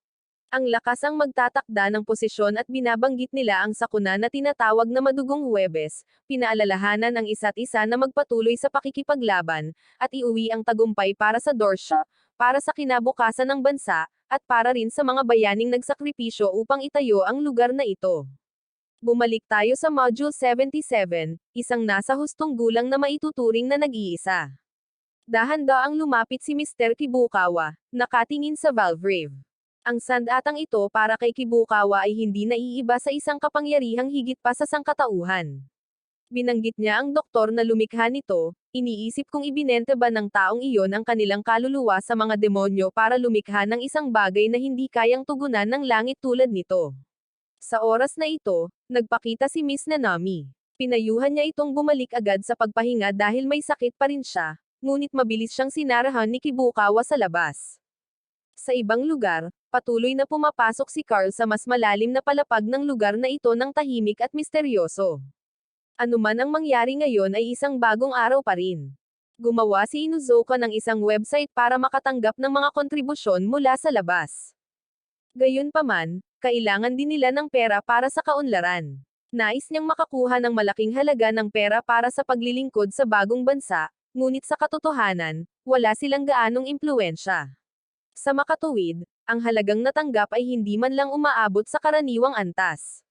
Ang lakas ang magtatakda ng posisyon at binabanggit nila ang sakuna na tinatawag na madugong Huwebes, pinaalalahanan ang isa't isa na magpatuloy sa pakikipaglaban, at iuwi ang tagumpay para sa Dorsia, para sa kinabukasan ng bansa, at para rin sa mga bayaning nagsakripisyo upang itayo ang lugar na ito. Bumalik tayo sa Module 77, isang nasa hustong gulang na maituturing na nag-iisa. Dahan-daang lumapit si Mr. Kibukawa, nakatingin sa Valvrave. Ang sandatang ito para kay Kibukawa ay hindi naiiba sa isang kapangyarihang higit pa sa sangkatauhan. Binanggit niya ang doktor na lumikha nito, iniisip kung ibinenta ba ng taong iyon ang kanilang kaluluwa sa mga demonyo para lumikha ng isang bagay na hindi kayang tugunan ng langit tulad nito. Sa oras na ito, nagpakita si Miss Nanami. Pinayuhan niya itong bumalik agad sa pagpahinga dahil may sakit pa rin siya, ngunit mabilis siyang sinarahan ni Kibukawa sa labas. Sa ibang lugar, patuloy na pumapasok si Carl sa mas malalim na palapag ng lugar na ito ng tahimik at misteryoso. Ano man ang mangyari ngayon ay isang bagong araw pa rin. Gumawa si Inuzuka ng isang website para makatanggap ng mga kontribusyon mula sa labas. Gayunpaman, kailangan din nila ng pera para sa kaunlaran. Nais niyang makakuha ng malaking halaga ng pera para sa paglilingkod sa bagong bansa, ngunit sa katotohanan, wala silang gaanong impluwensya. Sa makatuwid, ang halagang natanggap ay hindi man lang umaabot sa karaniwang antas.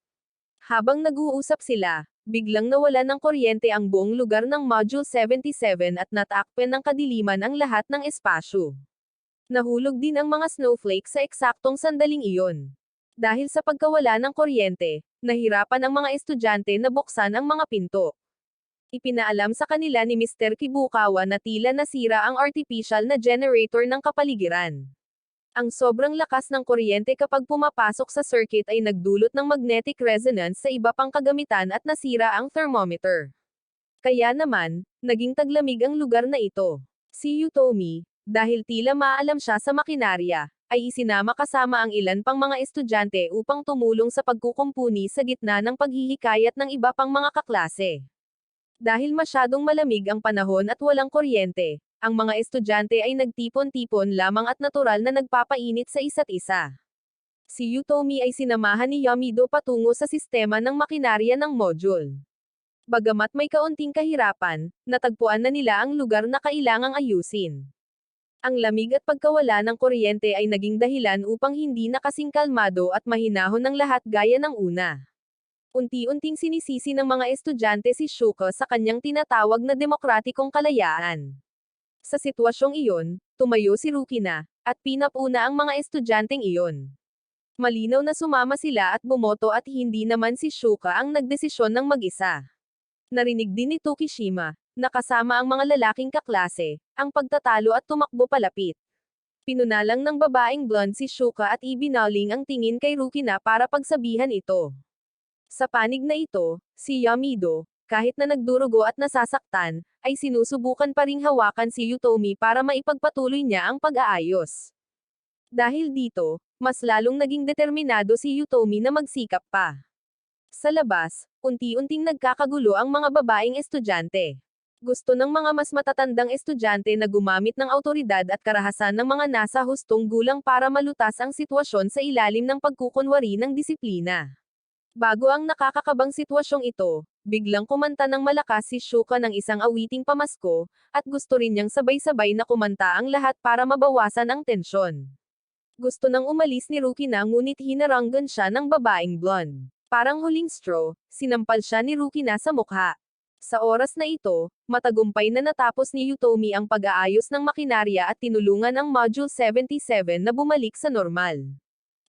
Habang nag-uusap sila, biglang nawala ng kuryente ang buong lugar ng Module 77 at natakpan ng kadiliman ang lahat ng espasyo. Nahulog din ang mga snowflake sa eksaktong sandaling iyon. Dahil sa pagkawala ng kuryente, nahirapan ang mga estudyante na buksan ang mga pinto. Ipinaalam sa kanila ni Mr. Kibukawa na tila nasira ang artificial na generator ng kapaligiran. Ang sobrang lakas ng kuryente kapag pumapasok sa circuit ay nagdulot ng magnetic resonance sa iba pang kagamitan at nasira ang thermometer. Kaya naman, naging taglamig ang lugar na ito. Si Yutomi, dahil tila maalam siya sa makinarya, ay isinama kasama ang ilan pang mga estudyante upang tumulong sa pagkukumpuni sa gitna ng paghihikayat ng iba pang mga kaklase. Dahil masyadong malamig ang panahon at walang kuryente, ang mga estudyante ay nagtipon-tipon lamang at natural na nagpapainit sa isa't isa. Si Yutomi ay sinamahan ni Yamido patungo sa sistema ng makinarya ng module. Bagamat may kaunting kahirapan, natagpuan na nila ang lugar na kailangang ayusin. Ang lamig at pagkawala ng kuryente ay naging dahilan upang hindi na kasing kalmado at mahinahon ng lahat gaya ng una. Unti-unting sinisisi ng mga estudyante si Shuko sa kanyang tinatawag na demokratikong kalayaan. Sa sitwasyong iyon, tumayo si Rukina, at pinapuna ang mga estudyanteng iyon. Malinaw na sumama sila at bumoto at hindi naman si Shuka ang nagdesisyon ng mag-isa. Narinig din ni Tokishima, na kasama ang mga lalaking kaklase, ang pagtatalo at tumakbo palapit. Pinunalang ng babaeng blonde si Shuka at ibinaling ang tingin kay Rukina para pagsabihan ito. Sa panig na ito, si Yamido, kahit na nagdurugo at nasasaktan, ay sinusubukan pa ring hawakan si Yutomi para maipagpatuloy niya ang pag-aayos. Dahil dito, mas lalong naging determinado si Yutomi na magsikap pa. Sa labas, unti-unting nagkakagulo ang mga babaeng estudyante. Gusto ng mga mas matatandang estudyante na gumamit ng awtoridad at karahasan ng mga nasa hustong gulang para malutas ang sitwasyon sa ilalim ng pagkukunwari ng disiplina. Bago ang nakakakabang sitwasyong ito, biglang kumanta ng malakas si Shuka ng isang awiting pamasko, at gusto rin niyang sabay-sabay na kumanta ang lahat para mabawasan ang tensyon. Gusto nang umalis ni Rukina ngunit hinaranggan siya ng babaeng blonde. Parang huling straw, sinampal siya ni Rukina sa mukha. Sa oras na ito, matagumpay na natapos ni Yutomi ang pag-aayos ng makinarya at tinulungan ang Module 77 na bumalik sa normal.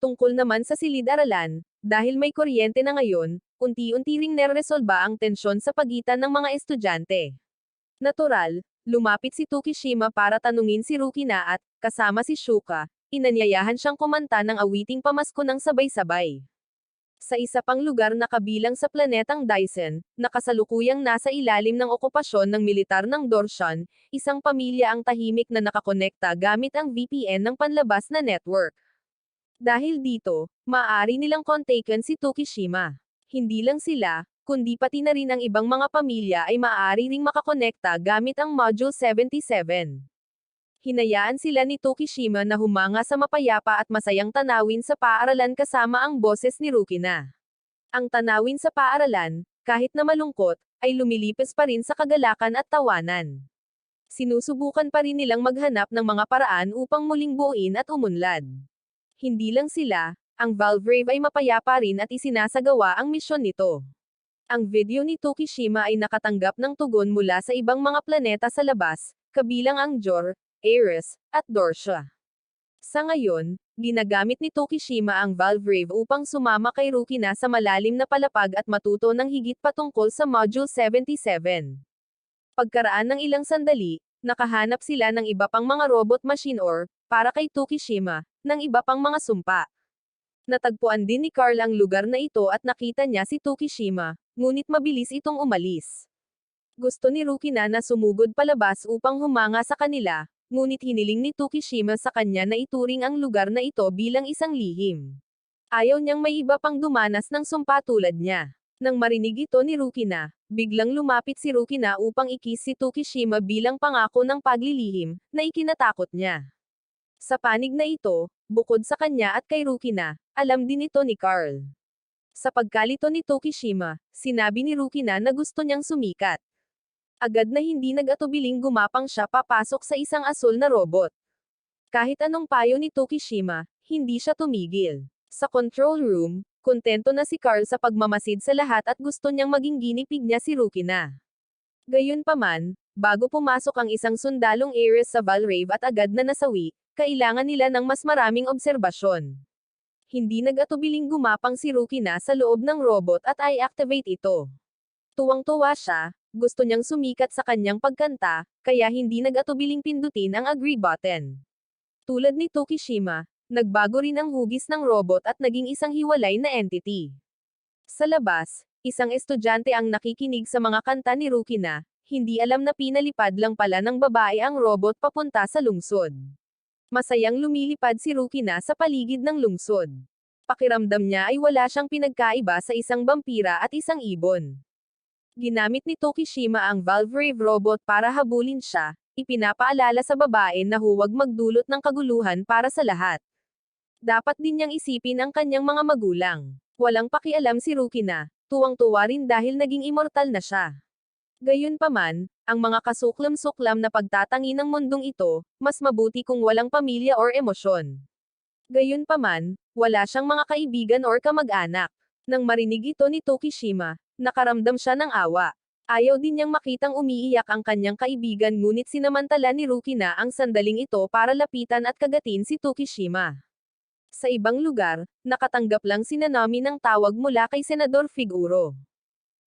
Tungkol naman sa silid-aralan, dahil may kuryente na ngayon, unti-unti ring neresolba ang tensyon sa pagitan ng mga estudyante. Natural, lumapit si Tokishima para tanungin si Rukina at, kasama si Shuka, inanyayahan siyang kumanta ng awiting pamasko ng sabay-sabay. Sa isa pang lugar na kabilang sa planetang Dyson, nakasalukuyang nasa ilalim ng okupasyon ng militar ng Dorshan, isang pamilya ang tahimik na nakakonekta gamit ang VPN ng panlabas na network. Dahil dito, maaari nilang kontaken si Tokishima. Hindi lang sila, kundi pati na rin ang ibang mga pamilya ay maaari ring makakonekta gamit ang Module 77. Hinayaan sila ni Tokishima na humanga sa mapayapa at masayang tanawin sa paaralan kasama ang boses ni Rukina. Ang tanawin sa paaralan, kahit na malungkot, ay lumilipis pa rin sa kagalakan at tawanan. Sinusubukan pa rin nilang maghanap ng mga paraan upang muling buuin at umunlad. Hindi lang sila, ang Valvrave ay mapayapa rin at isinasagawa ang misyon nito. Ang video ni Tokishima ay nakatanggap ng tugon mula sa ibang mga planeta sa labas, kabilang ang Jor, Ares, at Dorsha. Sa ngayon, ginagamit ni Tokishima ang Valvrave upang sumama kay Rukina sa malalim na palapag at matuto ng higit patungkol sa Module 77. Pagkaraan ng ilang sandali, nakahanap sila ng iba pang mga robot machine or, para kay Tokishima, ng iba pang mga sumpa. Natagpuan din ni Carl ang lugar na ito at nakita niya si Tokishima, ngunit mabilis itong umalis. Gusto ni Rukina na sumugod palabas upang humanga sa kanila, ngunit hiniling ni Tokishima sa kanya na ituring ang lugar na ito bilang isang lihim. Ayaw niyang may iba pang dumanas ng sumpa tulad niya. Nang marinig ito ni Rukina, biglang lumapit si Rukina upang ikis si Tokishima bilang pangako ng paglilihim, na ikinatakot niya. Sa panig na ito, bukod sa kanya at kay Rukina, alam din ito ni Carl. Sa pagkalito ni Tokishima, sinabi ni Rukina na gusto niyang sumikat. Agad na hindi nag-atubiling gumapang siya papasok sa isang asul na robot. Kahit anong payo ni Tokishima, hindi siya tumigil. Sa control room, kontento na si Carl sa pagmamasid sa lahat at gusto niyang maging ginipig niya si Rukina. Gayunpaman, bago pumasok ang isang sundalong Ares sa Valvrave at agad na nasawi, kailangan nila ng mas maraming obserbasyon. Hindi nag-atubiling gumapang si Rukina sa loob ng robot at i-activate ito. Tuwang-tuwa siya, gusto niyang sumikat sa kanyang pagkanta, kaya hindi nag-atubiling pindutin ang agree button. Tulad ni Tokishima, nagbago rin ang hugis ng robot at naging isang hiwalay na entity. Sa labas, isang estudyante ang nakikinig sa mga kanta ni Rukina, hindi alam na pinalipad lang pala ng babae ang robot papunta sa lungsod. Masayang lumilipad si Rukina sa paligid ng lungsod. Pakiramdam niya ay wala siyang pinagkaiba sa isang vampira at isang ibon. Ginamit ni Tokishima ang Valvrave robot para habulin siya, ipinapaalala sa babae na huwag magdulot ng kaguluhan para sa lahat. Dapat din niyang isipin ang kanyang mga magulang. Walang pakialam si Rukina, tuwang-tuwa rin dahil naging immortal na siya. Gayunpaman, ang mga kasuklam-suklam na pagtatangi ng mundong ito, mas mabuti kung walang pamilya or emosyon. Gayunpaman, wala siyang mga kaibigan or kamag-anak. Nang marinig ito ni Tokishima, nakaramdam siya ng awa. Ayaw din niyang makitang umiiyak ang kanyang kaibigan ngunit sinamantala ni Rukina ang sandaling ito para lapitan at kagatin si Tokishima. Sa ibang lugar, nakatanggap lang si Nanami ng tawag mula kay Senador Figuro.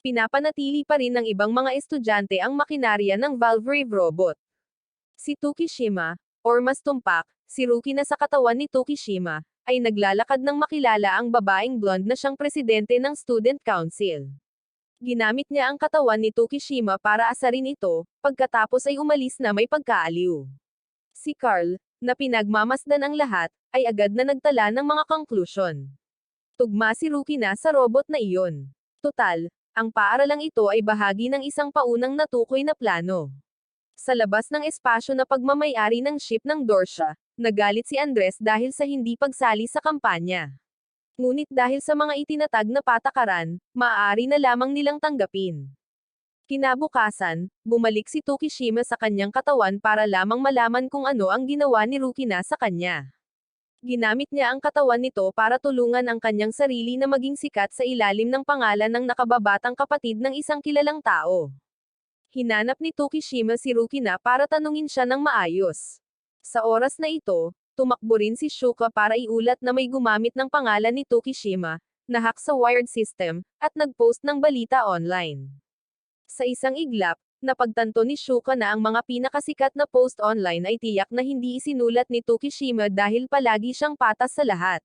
Pinapanatili pa rin ng ibang mga estudyante ang makinarya ng Valvrave robot. Si Tokishima, or mas tumpak, si Rukina sa katawan ni Tokishima, ay naglalakad ng makilala ang babaeng blonde na siyang presidente ng Student Council. Ginamit niya ang katawan ni Tokishima para asarin ito, pagkatapos ay umalis na may pagkaaliw. Si Carl, na pinagmamasdan ang lahat, ay agad na nagtala ng mga konklusyon. Tugma si Rukina sa robot na iyon. Total, ang paaralang ito ay bahagi ng isang paunang natukoy na plano. Sa labas ng espasyo na pagmamayari ng ship ng Dorsia, nagalit si Andres dahil sa hindi pagsali sa kampanya. Ngunit dahil sa mga itinatag na patakaran, maaari na lamang nilang tanggapin. Kinabukasan, bumalik si Tokishima sa kanyang katawan para lamang malaman kung ano ang ginawa ni Rukina sa kanya. Ginamit niya ang katawan nito para tulungan ang kanyang sarili na maging sikat sa ilalim ng pangalan ng nakababatang kapatid ng isang kilalang tao. Hinanap ni Tokishima si Rukina para tanungin siya ng maayos. Sa oras na ito, tumakbo rin si Shuka para iulat na may gumamit ng pangalan ni Tokishima, na-hack sa wired system, at nag-post ng balita online. Sa isang iglap, napagtanto ni Shuka na ang mga pinakasikat na post online ay tiyak na hindi isinulat ni Tokishima dahil palagi siyang patas sa lahat.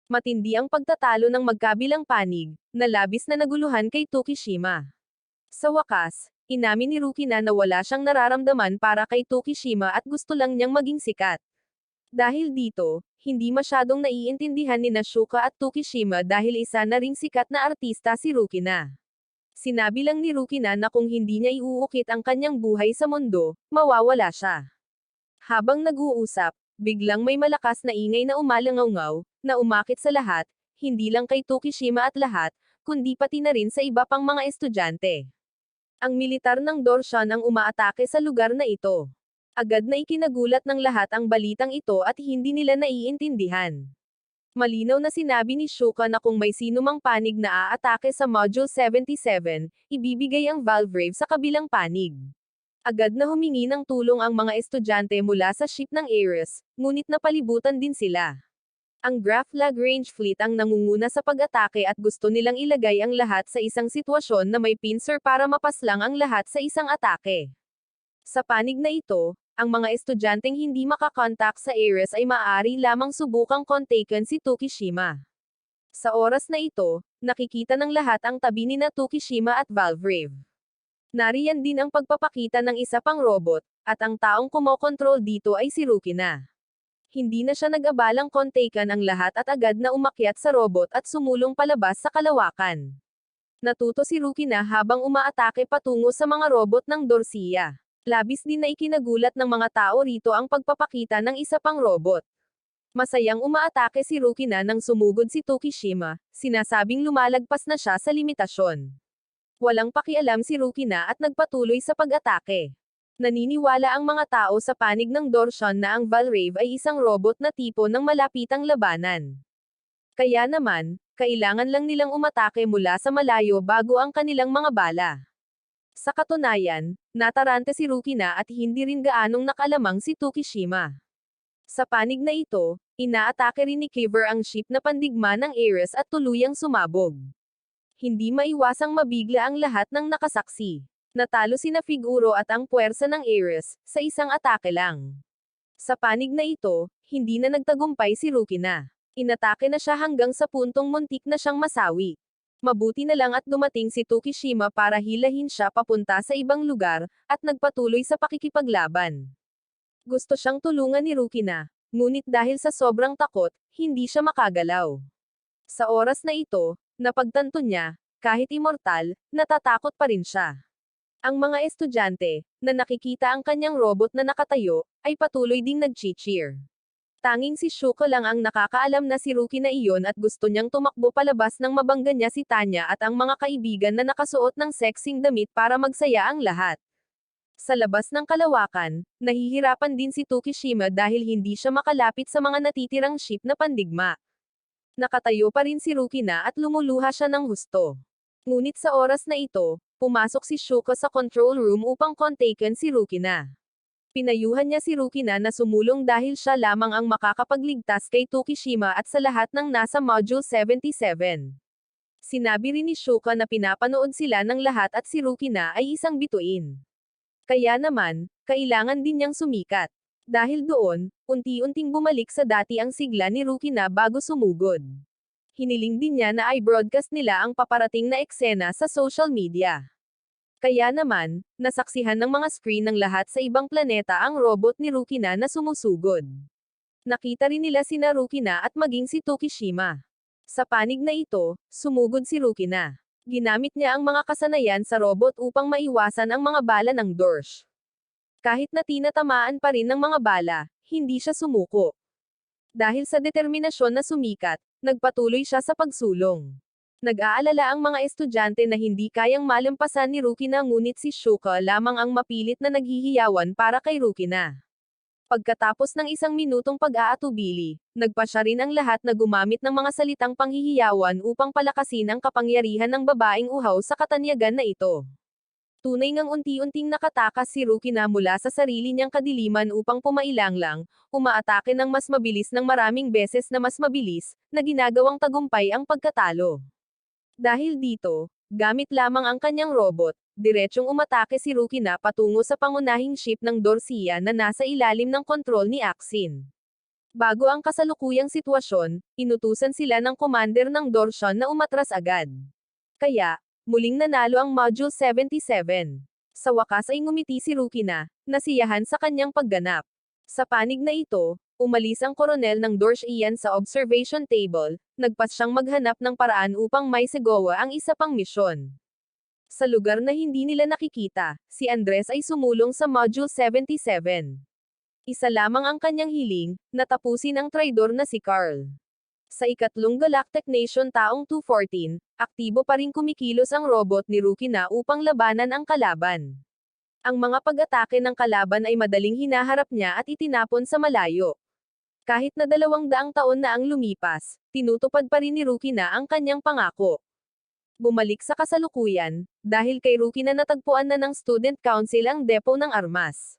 Matindi ang pagtatalo ng magkabilang panig, na labis na naguluhan kay Tokishima. Sa wakas, inamin ni Rukina na wala siyang nararamdaman para kay Tokishima at gusto lang niyang maging sikat. Dahil dito, hindi masyadong naiintindihan ni Shuka at Tokishima dahil isa na ring sikat na artista si Rukina. Sinabi lang ni Rukina na kung hindi niya iuukit ang kanyang buhay sa mundo, mawawala siya. Habang nag-uusap, biglang may malakas na ingay na umalangaw-ngaw, na umakit sa lahat, hindi lang kay Tokishima at lahat, kundi pati na rin sa iba pang mga estudyante. Ang militar ng Dorsian ang umaatake sa lugar na ito. Agad na ikinagulat ng lahat ang balitang ito at hindi nila naiintindihan. Malinaw na sinabi ni Shuka na kung may sinumang panig na aatake sa Module 77, ibibigay ang Valvrave sa kabilang panig. Agad na humingi ng tulong ang mga estudyante mula sa ship ng Ares, ngunit napalibutan din sila. Ang Graf Lagrange Fleet ang nangunguna sa pag-atake at gusto nilang ilagay ang lahat sa isang sitwasyon na may pincer para mapaslang ang lahat sa isang atake. Sa panig na ito, ang mga estudyanteng hindi makakontak sa Ares ay maaari lamang subukang kontaken si Tokishima. Sa oras na ito, nakikita ng lahat ang tabi ni Tokishima at Valvrave. Nariyan din ang pagpapakita ng isa pang robot, at ang taong kumokontrol dito ay si Rukina. Hindi na siya nag-abalang kontaken ang lahat at agad na umakyat sa robot at sumulong palabas sa kalawakan. Natuto si Rukina habang umaatake patungo sa mga robot ng Dorsia. Labis din na ikinagulat ng mga tao rito ang pagpapakita ng isa pang robot. Masayang umaatake si Rukina nang sumugod si Tokishima, sinasabing lumalagpas na siya sa limitasyon. Walang pakialam si Rukina at nagpatuloy sa pag-atake. Naniniwala ang mga tao sa panig ng Dorsian na ang Valvrave ay isang robot na tipo ng malapitang labanan. Kaya naman, kailangan lang nilang umatake mula sa malayo bago ang kanilang mga bala. Sa katunayan, natarante si Rukina at hindi rin gaanong nakalamang si Tokishima. Sa panig na ito, inaatake rin ni Kiver ang ship na pandigma ng Ares at tuluyang sumabog. Hindi maiwasang mabigla ang lahat ng nakasaksi. Natalo sina Figuro at ang puwersa ng Ares, sa isang atake lang. Sa panig na ito, hindi na nagtagumpay si Rukina. Inatake na siya hanggang sa puntong muntik na siyang masawi. Mabuti na lang at dumating si Tokishima para hilahin siya papunta sa ibang lugar, at nagpatuloy sa pakikipaglaban. Gusto siyang tulungan ni Rukina, ngunit dahil sa sobrang takot, hindi siya makagalaw. Sa oras na ito, napagtanto niya, kahit immortal, natatakot pa rin siya. Ang mga estudyante, na nakikita ang kanyang robot na nakatayo, ay patuloy ding nag-cheer. Tanging si Shuko lang ang nakakaalam na si Rukina iyon at gusto niyang tumakbo palabas nang mabangga niya si Tanya at ang mga kaibigan na nakasuot ng sexing damit para magsaya ang lahat. Sa labas ng kalawakan, nahihirapan din si Tokishima dahil hindi siya makalapit sa mga natitirang ship na pandigma. Nakatayo pa rin si Rukina at lumuluha siya ng husto. Ngunit sa oras na ito, pumasok si Shuko sa control room upang kontaken si Rukina. Pinayuhan niya si Rukina na sumulong dahil siya lamang ang makakapagligtas kay Tokishima at sa lahat ng nasa Module 77. Sinabi rin ni Shuko na pinapanood sila ng lahat at si Rukina ay isang bituin. Kaya naman, kailangan din niyang sumikat. Dahil doon, unti-unting bumalik sa dati ang sigla ni Rukina bago sumugod. Hiniling din niya na i-broadcast nila ang paparating na eksena sa social media. Kaya naman, nasaksihan ng mga screen ng lahat sa ibang planeta ang robot ni Rukina na sumusugod. Nakita rin nila sina Rukina at maging si Tokishima. Sa panig na ito, sumugod si Rukina. Ginamit niya ang mga kasanayan sa robot upang maiwasan ang mga bala ng Dorsh. Kahit na tinatamaan pa rin ng mga bala, hindi siya sumuko. Dahil sa determinasyon na sumikat, nagpatuloy siya sa pagsulong. Nag-aalala ang mga estudyante na hindi kayang malampasan ni Rukina ngunit si Shuko lamang ang mapilit na naghihiyawan para kay Rukina. Pagkatapos ng 1 minutong pag-aatubili, nagpa siya rin ang lahat na gumamit ng mga salitang panghihiyawan upang palakasin ang kapangyarihan ng babaeng uhaw sa katanyagan na ito. Tunay ngang unti-unting nakatakas si Rukina mula sa sarili niyang kadiliman upang pumailanglang, umaatake ng mas mabilis ng maraming beses na mas mabilis, na ginagawang tagumpay ang pagkatalo. Dahil dito, gamit lamang ang kanyang robot, diretsyong umatake si Rukina patungo sa pangunahing ship ng Dorsia na nasa ilalim ng kontrol ni Axin. Bago ang kasalukuyang sitwasyon, inutusan sila ng commander ng Dorsion na umatras agad. Kaya, muling nanalo ang Module 77. Sa wakas ay ngumiti si Rukina, nasiyahan sa kanyang pagganap. Sa panig na ito, umalis ang koronel ng Dorsian sa observation table, nagpas siyang maghanap ng paraan upang maisegawa ang isa pang misyon. Sa lugar na hindi nila nakikita, si Andres ay sumulong sa Module 77. Isa lamang ang kanyang hiling, natapusin ang traidor na si Carl. Sa ikatlong Galactic Nation taong 214, aktibo pa rin kumikilos ang robot ni Rukina upang labanan ang kalaban. Ang mga pag-atake ng kalaban ay madaling hinaharap niya at itinapon sa malayo. Kahit na 200 taon na ang lumipas, tinutupad pa rin ni Rukina ang kanyang pangako. Bumalik sa kasalukuyan, dahil kay Rukina natagpuan na ng Student Council ang depo ng armas.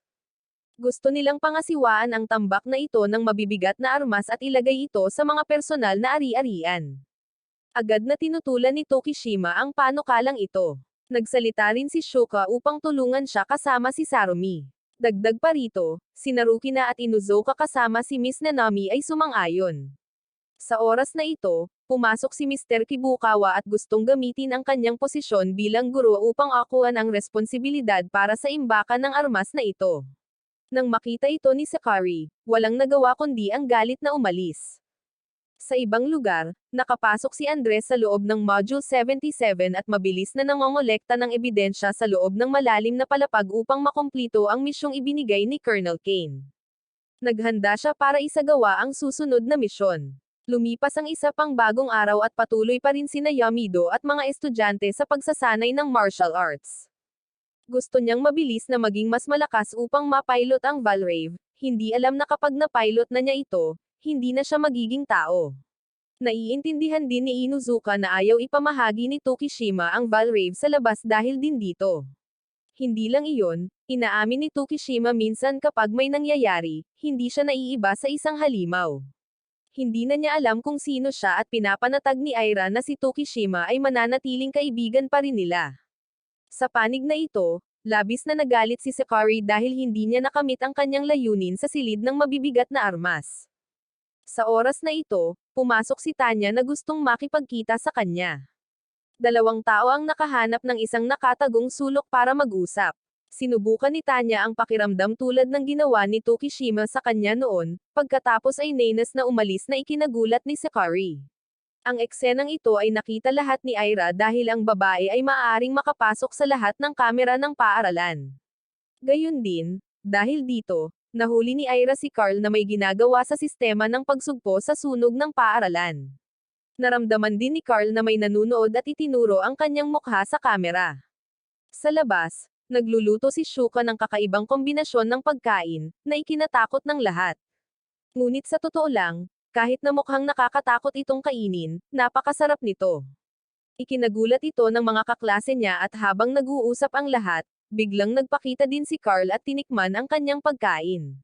Gusto nilang pangasiwaan ang tambak na ito ng mabibigat na armas at ilagay ito sa mga personal na ari-arian. Agad na tinutulan ni Tokishima ang panukalang ito. Nagsalita rin si Shuko upang tulungan siya kasama si Sarumi. Dagdag pa rito, si Rukina at Inuzuka kasama si Miss Nanami ay sumang-ayon. Sa oras na ito, pumasok si Mr. Kibukawa at gustong gamitin ang kanyang posisyon bilang guro upang akuhan ang responsibilidad para sa imbakan ng armas na ito. Nang makita ito ni Sakari, walang nagawa kundi ang galit na umalis. Sa ibang lugar, nakapasok si Andres sa loob ng Module 77 at mabilis na nangongolekta ng ebidensya sa loob ng malalim na palapag upang makumplito ang misyong ibinigay ni Colonel Kane. Naghanda siya para isagawa ang susunod na misyon. Lumipas ang isa pang bagong araw at patuloy pa rin sina Yamido at mga estudyante sa pagsasanay ng martial arts. Gusto niyang mabilis na maging mas malakas upang mapilot ang Valrave, hindi alam na kapag napilot na niya ito, hindi na siya magiging tao. Naiintindihan din ni Inuzuka na ayaw ipamahagi ni Tokishima ang Valrave sa labas dahil din dito. Hindi lang iyon, inaamin ni Tokishima minsan kapag may nangyayari, hindi siya naiiba sa isang halimaw. Hindi na niya alam kung sino siya at pinapanatag ni Aira na si Tokishima ay mananatiling kaibigan pa rin nila. Sa panig na ito, labis na nagalit si Sakari dahil hindi niya nakamit ang kanyang layunin sa silid ng mabibigat na armas. Sa oras na ito, pumasok si Tanya na gustong makipagkita sa kanya. 2 tao ang nakahanap ng isang nakatagong sulok para mag-usap. Sinubukan ni Tanya ang pakiramdam tulad ng ginawa ni Tokishima sa kanya noon, pagkatapos ay nenas na umalis na ikinagulat ni Sakari. Ang eksenang ito ay nakita lahat ni Aira dahil ang babae ay maaaring makapasok sa lahat ng kamera ng paaralan. Gayun din, dahil dito, nahuli ni Aira si Carl na may ginagawa sa sistema ng pagsugpo sa sunog ng paaralan. Naramdaman din ni Carl na may nanunood at itinuro ang kanyang mukha sa kamera. Sa labas, nagluluto si Shuko ng kakaibang kombinasyon ng pagkain, na ikinatakot ng lahat. Ngunit sa totoo lang, Kahit na mukhang nakakatakot itong kainin, napakasarap nito. Ikinagulat ito ng mga kaklase niya at habang nag-uusap ang lahat, biglang nagpakita din si Carl at tinikman ang kanyang pagkain.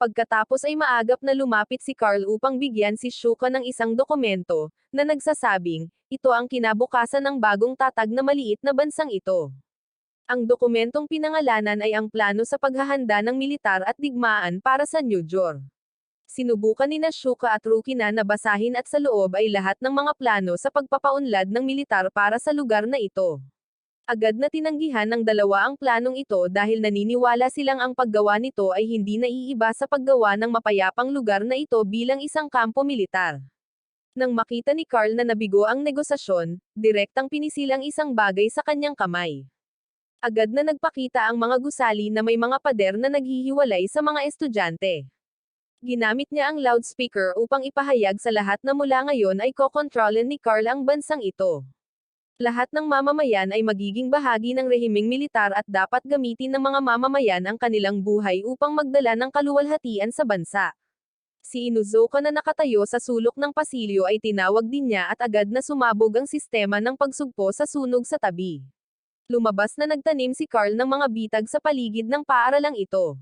Pagkatapos ay maagap na lumapit si Carl upang bigyan si Shuka ng isang dokumento, na nagsasabing, ito ang kinabukasan ng bagong tatag na maliit na bansang ito. Ang dokumentong pinangalanan ay ang plano sa paghahanda ng militar at digmaan para sa New Jor. Sinubukan ni Shuka at Ruki na basahin at sa loob ay lahat ng mga plano sa pagpapaunlad ng militar para sa lugar na ito. Agad na tinanggihan ng dalawa ang planong ito dahil naniniwala silang ang paggawa nito ay hindi naiiba sa paggawa ng mapayapang lugar na ito bilang isang kampo militar. Nang makita ni Carl na nabigo ang negosasyon, direktang pinisilang isang bagay sa kanyang kamay. Agad na nagpakita ang mga gusali na may mga pader na naghihiwalay sa mga estudyante. Ginamit niya ang loudspeaker upang ipahayag sa lahat na mula ngayon ay kokontrolin ni Carl ang bansang ito. Lahat ng mamamayan ay magiging bahagi ng rehimeng militar at dapat gamitin ng mga mamamayan ang kanilang buhay upang magdala ng kaluwalhatian sa bansa. Si Inuzuka na nakatayo sa sulok ng pasilyo ay tinawag din niya at agad na sumabog ang sistema ng pagsugpo sa sunog sa tabi. Lumabas na nagtanim si Carl ng mga bitag sa paligid ng paaralang ito.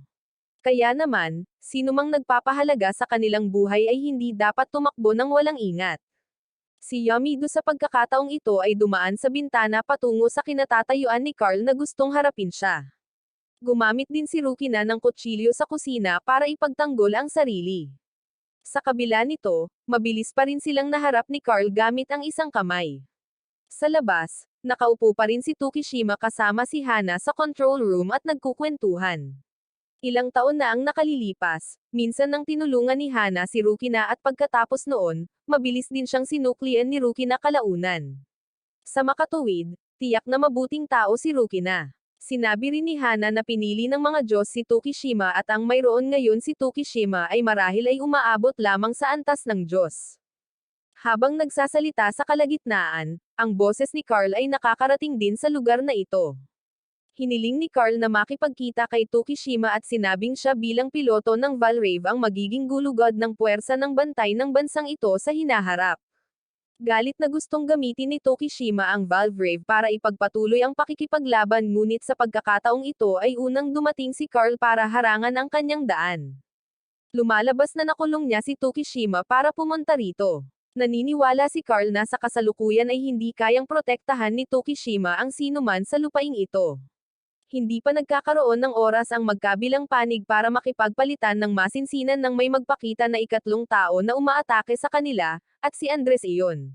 Kaya naman, sino mang nagpapahalaga sa kanilang buhay ay hindi dapat tumakbo ng walang ingat. Si Yamido sa pagkakataong ito ay dumaan sa bintana patungo sa kinatatayuan ni Carl na gustong harapin siya. Gumamit din si Ruki na ng kutsilyo sa kusina para ipagtanggol ang sarili. Sa kabila nito, mabilis pa rin silang naharap ni Carl gamit ang isang kamay. Sa labas, nakaupo pa rin si Tukishima kasama si Hana sa control room at nagkukwentuhan. Ilang taon na ang nakalilipas, minsan nang tinulungan ni Hana si Ruki na at pagkatapos noon, mabilis din siyang sinuklian ni Ruki na kalaunan. Sa makatuwid, tiyak na mabuting tao si Ruki na. Sinabi rin ni Hana na pinili ng mga Diyos si Tukishima at ang mayroon ngayon si Tukishima ay marahil ay umaabot lamang sa antas ng Diyos. Habang nagsasalita sa kalagitnaan, ang boses ni Carl ay nakakarating din sa lugar na ito. Hiniling ni Carl na makipagkita kay Tukishima at sinabing siya bilang piloto ng Valrave ang magiging gulugod ng puwersa ng bantay ng bansang ito sa hinaharap. Galit na gustong gamitin ni Tukishima ang Valrave para ipagpatuloy ang pakikipaglaban ngunit sa pagkakataong ito ay unang dumating si Carl para harangan ang kanyang daan. Lumalabas na nakulong niya si Tukishima para pumunta rito. Naniniwala si Carl na sa kasalukuyan ay hindi kayang protektahan ni Tukishima ang sinuman sa lupaing ito. Hindi pa nagkakaroon ng oras ang magkabilang panig para makipagpalitan ng masinsinan ng may magpakita na ikatlong tao na umaatake sa kanila, at si Andres iyon.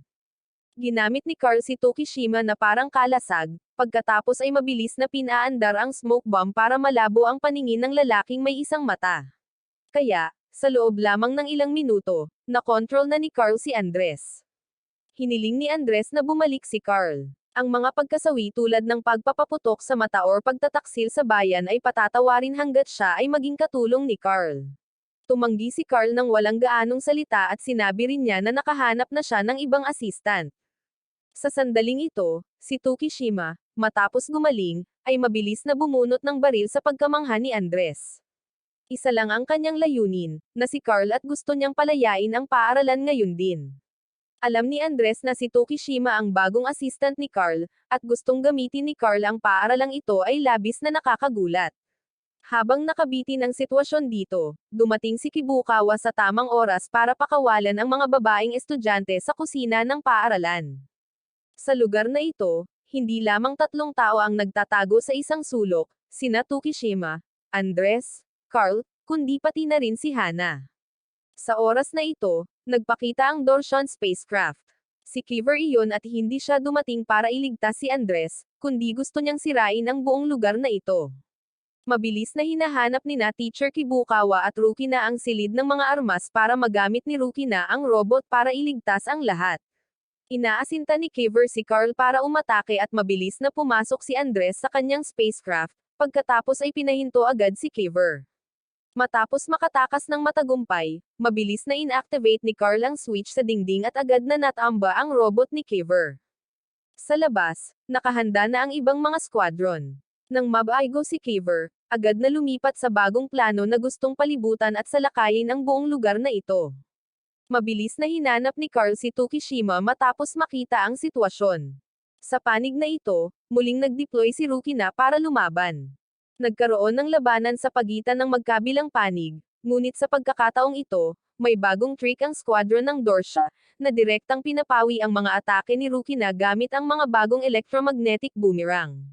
Ginamit ni Carl si Tukishima na parang kalasag, pagkatapos ay mabilis na pinaandar ang smoke bomb para malabo ang paningin ng lalaking may isang mata. Kaya, sa loob lamang ng ilang minuto, nakontrol na ni Carl si Andres. Hiniling ni Andres na bumalik si Carl. Ang mga pagkasawi tulad ng pagpapaputok sa mata or pagtataksil sa bayan ay patatawarin hanggat siya ay maging katulong ni Carl. Tumanggi si Carl ng walang gaanong salita at sinabi rin niya na nakahanap na siya ng ibang assistant. Sa sandaling ito, si Tukishima, matapos gumaling, ay mabilis na bumunot ng baril sa pagkamangha ni Andres. Isa lang ang kanyang layunin, na si Carl at gusto niyang palayain ang paaralan ngayon din. Alam ni Andres na si Tukishima ang bagong assistant ni Carl, at gustong gamitin ni Carl ang paaralang ito ay labis na nakakagulat. Habang nakabitin ang sitwasyon dito, dumating si Kibukawa sa tamang oras para pakawalan ang mga babaeng estudyante sa kusina ng paaralan. Sa lugar na ito, hindi lamang 3 tao ang nagtatago sa isang sulok, sina Tukishima, Andres, Carl, kundi pati na rin si Hana. Sa oras na ito, nagpakita ang Dorshan spacecraft. Si Kiver iyon at hindi siya dumating para iligtas si Andres, kundi gusto niyang sirain ang buong lugar na ito. Mabilis na hinahanap ni Teacher Kibukawa at Ruki na ang silid ng mga armas para magamit ni Ruki na ang robot para iligtas ang lahat. Inaasinta ni Kiver si Carl para umatake at mabilis na pumasok si Andres sa kanyang spacecraft, pagkatapos ay pinahinto agad si Kiver. Matapos makatakas ng matagumpay, mabilis na inactivate ni Carl ang switch sa dingding at agad na natamba ang robot ni Kiver. Sa labas, nakahanda na ang ibang mga squadron. Nang mabaigo si Kiver, agad na lumipat sa bagong plano na gustong palibutan at salakayin ang buong lugar na ito. Mabilis na hinanap ni Carl si Tokishima matapos makita ang sitwasyon. Sa panig na ito, muling nag-deploy si Rukina para lumaban. Nagkaroon ng labanan sa pagitan ng magkabilang panig, ngunit sa pagkakataong ito, may bagong trick ang squadron ng Dorsha, na direktang pinapawi ang mga atake ni Rukina gamit ang mga bagong electromagnetic boomerang.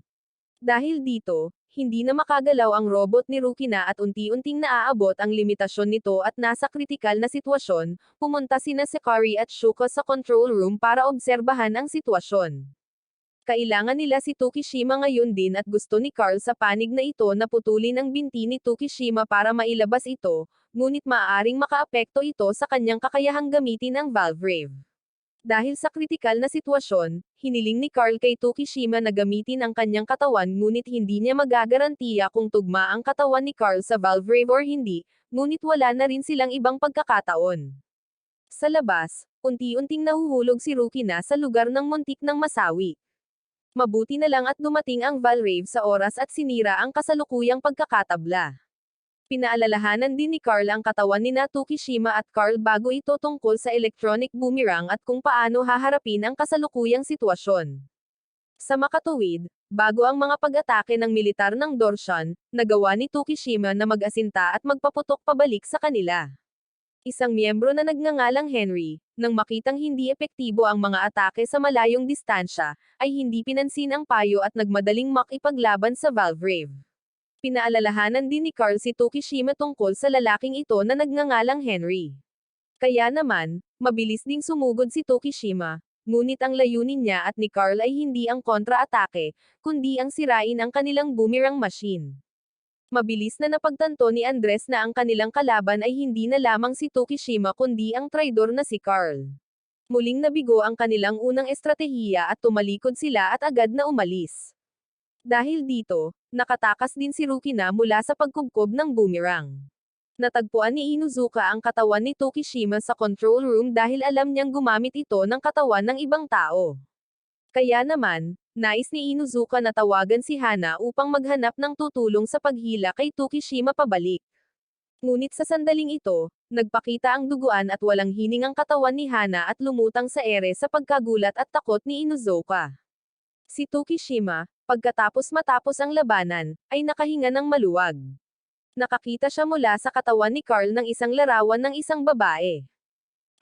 Dahil dito, hindi na makagalaw ang robot ni Rukina at unti-unting naaabot ang limitasyon nito at nasa kritikal na sitwasyon, pumunta sina Sakari at Shuko sa control room para obserbahan ang sitwasyon. Kailangan nila si Tokishima ngayon din at gusto ni Carl sa panig na ito na putulin ang binti ni Tokishima para mailabas ito, ngunit maaaring makaapekto ito sa kanyang kakayahang gamitin ang Valve Rave. Dahil sa kritikal na sitwasyon, hiniling ni Carl kay Tokishima na gamitin ang kanyang katawan ngunit hindi niya magagarantiya kung tugma ang katawan ni Carl sa Valve Rave or hindi, ngunit wala na rin silang ibang pagkakataon. Sa labas, unti-unting nahuhulog si Rukina sa lugar ng muntik ng masawi. Mabuti na lang at dumating ang Valve Rave sa oras at sinira ang kasalukuyang pagkakatabla. Pinaalalahanan din ni Carl ang katawan ni Tokishima at Carl bago ito tungkol sa electronic boomerang at kung paano haharapin ang kasalukuyang sitwasyon. Sa makatuwid, bago ang mga pag-atake ng militar ng Dorshan, nagawa ni Tokishima na mag-asinta at magpaputok pabalik sa kanila. Isang miyembro na nagngangalang Henry, nang makitang hindi epektibo ang mga atake sa malayong distansya, ay hindi pinansin ang payo at nagmadaling makipaglaban sa Valve Rave. Pinaalalahanan din ni Carl si Tokishima tungkol sa lalaking ito na nagngangalang Henry. Kaya naman, mabilis ding sumugod si Tokishima, ngunit ang layunin niya at ni Carl ay hindi ang kontra-atake, kundi ang sirain ang kanilang boomerang machine. Mabilis na napagtanto ni Andres na ang kanilang kalaban ay hindi na lamang si Tokishima kundi ang traidor na si Carl. Muling nabigo ang kanilang unang estratehiya at tumalikod sila at agad na umalis. Dahil dito, nakatakas din si Rukina mula sa pagkubkob ng boomerang. Natagpuan ni Inuzuka ang katawan ni Tokishima sa control room dahil alam niyang gumamit ito ng katawan ng ibang tao. Kaya naman, nais ni Inuzuka na tawagan si Hana upang maghanap ng tutulong sa paghila kay Tokishima pabalik. Ngunit sa sandaling ito, nagpakita ang duguan at walang hining ang katawan ni Hana at lumutang sa ere sa pagkagulat at takot ni Inuzuka. Si Tokishima, matapos ang labanan, ay nakahinga ng maluwag. Nakakita siya mula sa katawan ni Carl ng isang larawan ng isang babae.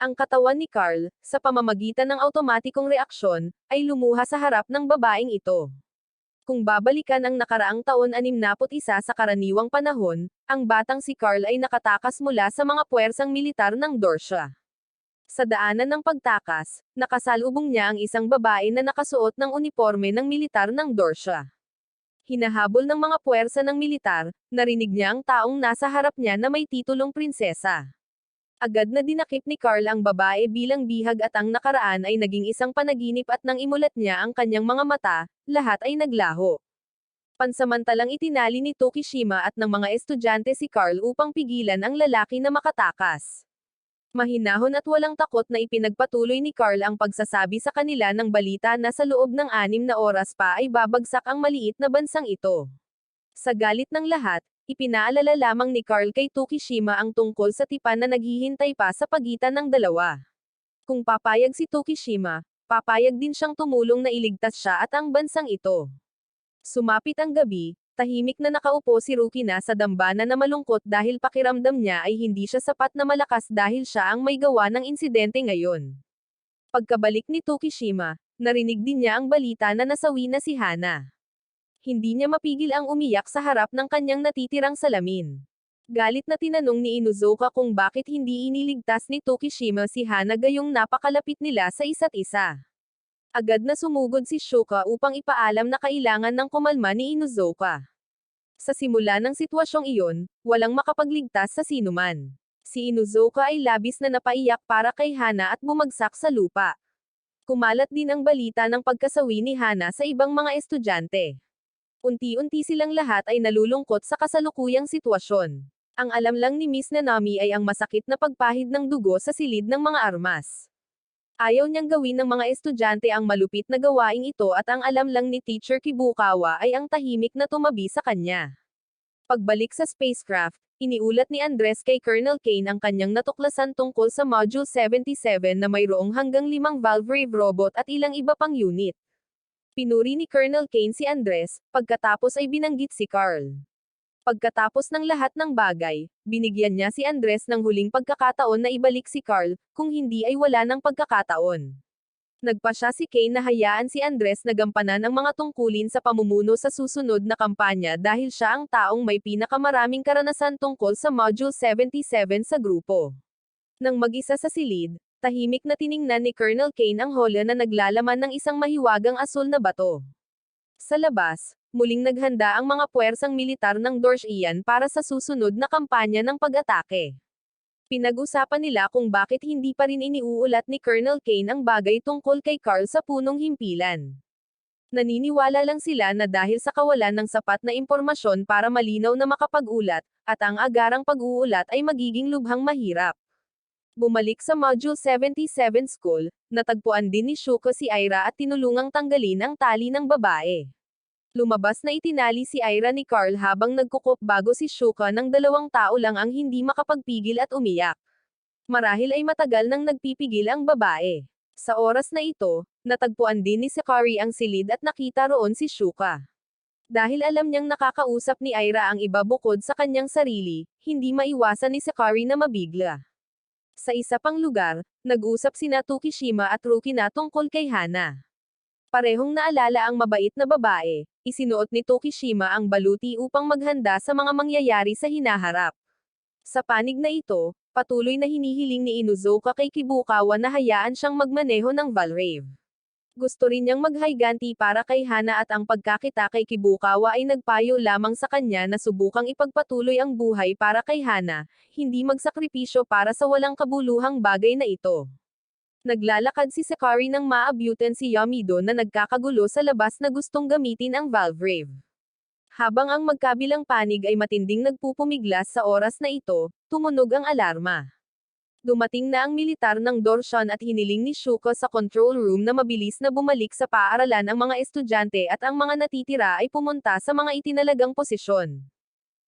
Ang katawan ni Carl, sa pamamagitan ng automatikong reaksyon, ay lumuha sa harap ng babaeng ito. Kung babalikan ang nakaraang taon 61 sa karaniwang panahon, ang batang si Carl ay nakatakas mula sa mga puwersang militar ng Dorsha. Sa daanan ng pagtakas, nakasalubong niya ang isang babae na nakasuot ng uniforme ng militar ng Dorsha. Hinahabol ng mga puwersa ng militar, narinig niya ang taong nasa harap niya na may titulong prinsesa. Agad na dinakip ni Carl ang babae bilang bihag at ang nakaraan ay naging isang panaginip at nang imulat niya ang kanyang mga mata, lahat ay naglaho. Pansamantalang itinali ni Tokishima at ng mga estudyante si Carl upang pigilan ang lalaki na makatakas. Mahinahon at walang takot na ipinagpatuloy ni Carl ang pagsasabi sa kanila ng balita na sa loob ng 6 na oras pa ay babagsak ang maliit na bansang ito. Sa galit ng lahat, ipinaalala lamang ni Carl kay Tokishima ang tungkol sa tipan na naghihintay pa sa pagitan ng dalawa. Kung papayag si Tokishima, papayag din siyang tumulong na iligtas siya at ang bansang ito. Sumapit ang gabi, tahimik na nakaupo si Rukina sa dambana na malungkot dahil pakiramdam niya ay hindi siya sapat na malakas dahil siya ang may gawa ng insidente ngayon. Pagkabalik ni Tokishima, narinig din niya ang balita na nasawi na si Hana. Hindi niya mapigil ang umiyak sa harap ng kanyang natitirang salamin. Galit na tinanong ni Inuzuka kung bakit hindi iniligtas ni Tokishima si Hana gayong napakalapit nila sa isa't isa. Agad na sumugod si Shuka upang ipaalam na kailangan ng kumalma ni Inuzuka. Sa simula ng sitwasyong iyon, walang makapagligtas sa sinuman. Si Inuzuka ay labis na napaiyak para kay Hana at bumagsak sa lupa. Kumalat din ang balita ng pagkasawi ni Hana sa ibang mga estudyante. Unti-unti silang lahat ay nalulungkot sa kasalukuyang sitwasyon. Ang alam lang ni Miss Nanami ay ang masakit na pagpahid ng dugo sa silid ng mga armas. Ayaw niyang gawin ng mga estudyante ang malupit na gawaing ito at ang alam lang ni Teacher Kibukawa ay ang tahimik na tumabi sa kanya. Pagbalik sa spacecraft, Iniulat ni Andres kay Colonel Kane ang kanyang natuklasan tungkol sa Module 77 na mayroong hanggang 5 Valvrave robot at ilang iba pang unit. Pinuri ni Colonel Kane si Andres, pagkatapos ay binanggit si Carl. Pagkatapos ng lahat ng bagay, binigyan niya si Andres ng huling pagkakataon na ibalik si Carl, kung hindi ay wala ng pagkakataon. Nagpa siya si Kane na hayaan si Andres na gampanan ang mga tungkulin sa pamumuno sa susunod na kampanya dahil siya ang taong may pinakamaraming karanasan tungkol sa Module 77 sa grupo. Nang mag-isa sa silid, tahimik na tiningnan ni Colonel Kane ang hola na naglalaman ng isang mahiwagang asul na bato. Sa labas, muling naghanda ang mga puwersang militar ng Dorshian para sa susunod na kampanya ng pag-atake. Pinag-usapan nila kung bakit hindi pa rin iniuulat ni Colonel Kane ang bagay tungkol kay Carl sa punong himpilan. Naniniwala lang sila na dahil sa kawalan ng sapat na impormasyon para malinaw na makapag-ulat, at ang agarang pag-uulat ay magiging lubhang mahirap. Bumalik sa Module 77 School, natagpuan din ni Shuko si Ira at tinulungang tanggalin ang tali ng babae. Lumabas na itinali si Ira ni Carl habang nagkukup bago si Shuka ng 2 tao lang ang hindi makapagpigil at umiyak. Marahil ay matagal nang nagpipigil ang babae. Sa oras na ito, natagpuan din ni Sakari ang silid at nakita roon si Shuka. Dahil alam niyang nakakausap ni Ira ang iba bukod sa kanyang sarili, hindi maiwasan ni Sakari na mabigla. Sa isa pang lugar, nag-usap sina Tukishima at Rukina tungkol kay Hana. Parehong naalala ang mabait na babae, isinuot ni Tokishima ang baluti upang maghanda sa mga mangyayari sa hinaharap. Sa panig na ito, patuloy na hinihiling ni Inuzuka kay Kibukawa na hayaan siyang magmaneho ng Valrave. Gusto rin niyang maghiganti para kay Hana at ang pagkakita kay Kibukawa ay nagpayo lamang sa kanya na subukang ipagpatuloy ang buhay para kay Hana, hindi magsakripisyo para sa walang kabuluhang bagay na ito. Naglalakad si Sakari nang maabutan si Yamido na nagkakagulo sa labas na gustong gamitin ang Valvrave. Habang ang magkabilang panig ay matinding nagpupumiglas sa oras na ito, tumunog ang alarma. Dumating na ang militar ng Dorshan at hiniling ni Shuko sa control room na mabilis na bumalik sa paaralan ang mga estudyante at ang mga natitira ay pumunta sa mga itinalagang posisyon.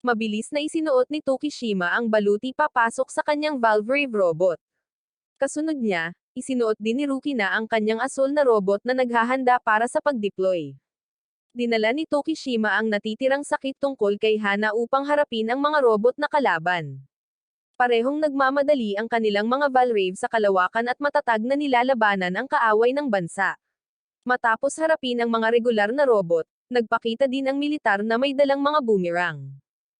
Mabilis na isinuot ni Tokishima ang baluti papasok sa kanyang Valvrave robot. Kasunod niya, isinuot din ni Rukina ang kanyang asul na robot na naghahanda para sa pag-deploy. Dinala ni Tokishima ang natitirang sakit tungkol kay Hana upang harapin ang mga robot na kalaban. Parehong nagmamadali ang kanilang mga Valrave sa kalawakan at matatag na nilalabanan ang kaaway ng bansa. Matapos harapin ang mga regular na robot, nagpakita din ang militar na may dalang mga boomerang.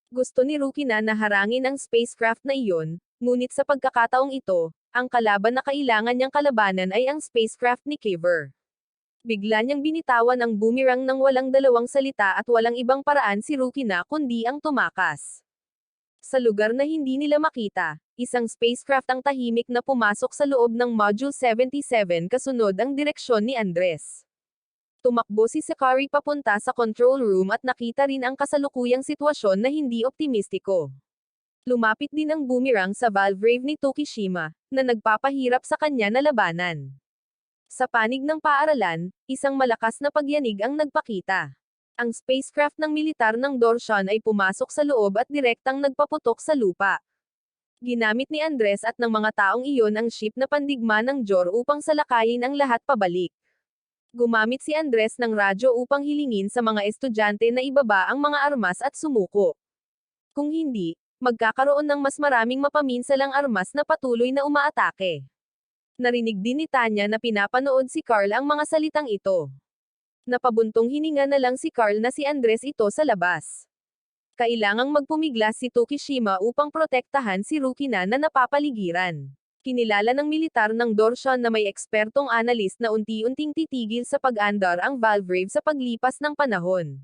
Gusto ni Rukina na harangin ang spacecraft na iyon, ngunit sa pagkakataong ito, ang kalaban na kailangan niyang kalabanan ay ang spacecraft ni Kiver. Bigla niyang binitawan ang boomerang nang walang dalawang salita at walang ibang paraan si Rukina kundi ang tumakas. Sa lugar na hindi nila makita, isang spacecraft ang tahimik na pumasok sa loob ng Module 77 kasunod ang direksyon ni Andres. Tumakbo si Sakari papunta sa control room at nakita rin ang kasalukuyang sitwasyon na hindi optimistiko. Lumapit din ang boomerang sa Valvrave ni Tokishima, na nagpapahirap sa kanya na labanan. Sa panig ng paaralan, isang malakas na pagyanig ang nagpakita. Ang spacecraft ng militar ng Dorshan ay pumasok sa loob at direktang nagpaputok sa lupa. Ginamit ni Andres at ng mga taong iyon ang ship na pandigma ng Jor upang salakayin ang lahat pabalik. Gumamit si Andres ng radyo upang hilingin sa mga estudyante na ibaba ang mga armas at sumuko. Kung hindi, magkakaroon ng mas maraming mapaminsalang armas na patuloy na umaatake. Narinig din ni Tanya na pinapanood si Carl ang mga salitang ito. Napabuntong hininga na lang si Carl na si Andres ito sa labas. Kailangang magpumiglas si Tokishima upang protektahan si Rukina na napapaligiran. Kinilala ng militar ng Dorshan na may ekspertong analyst na unti-unting titigil sa pag-andar ang Valvrave sa paglipas ng panahon.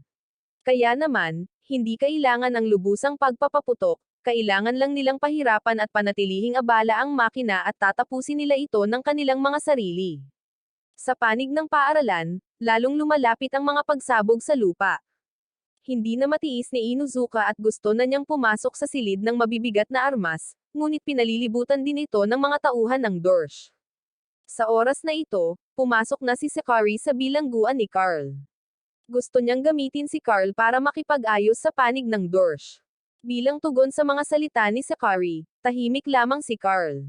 Kaya naman, hindi kailangan ang lubusang pagpapaputok, kailangan lang nilang pahirapan at panatilihing abala ang makina at tatapusin nila ito ng kanilang mga sarili. Sa panig ng paaralan, lalong lumalapit ang mga pagsabog sa lupa. Hindi na matiis ni Inuzuka at gusto na niyang pumasok sa silid ng mabibigat na armas, ngunit pinalilibutan din ito ng mga tauhan ng Dorsh. Sa oras na ito, pumasok na si Sakari sa bilangguan ni Carl. Gusto niyang gamitin si Carl para makipag-ayos sa panig ng Dorsh. Bilang tugon sa mga salita ni Sakari, tahimik lamang si Carl.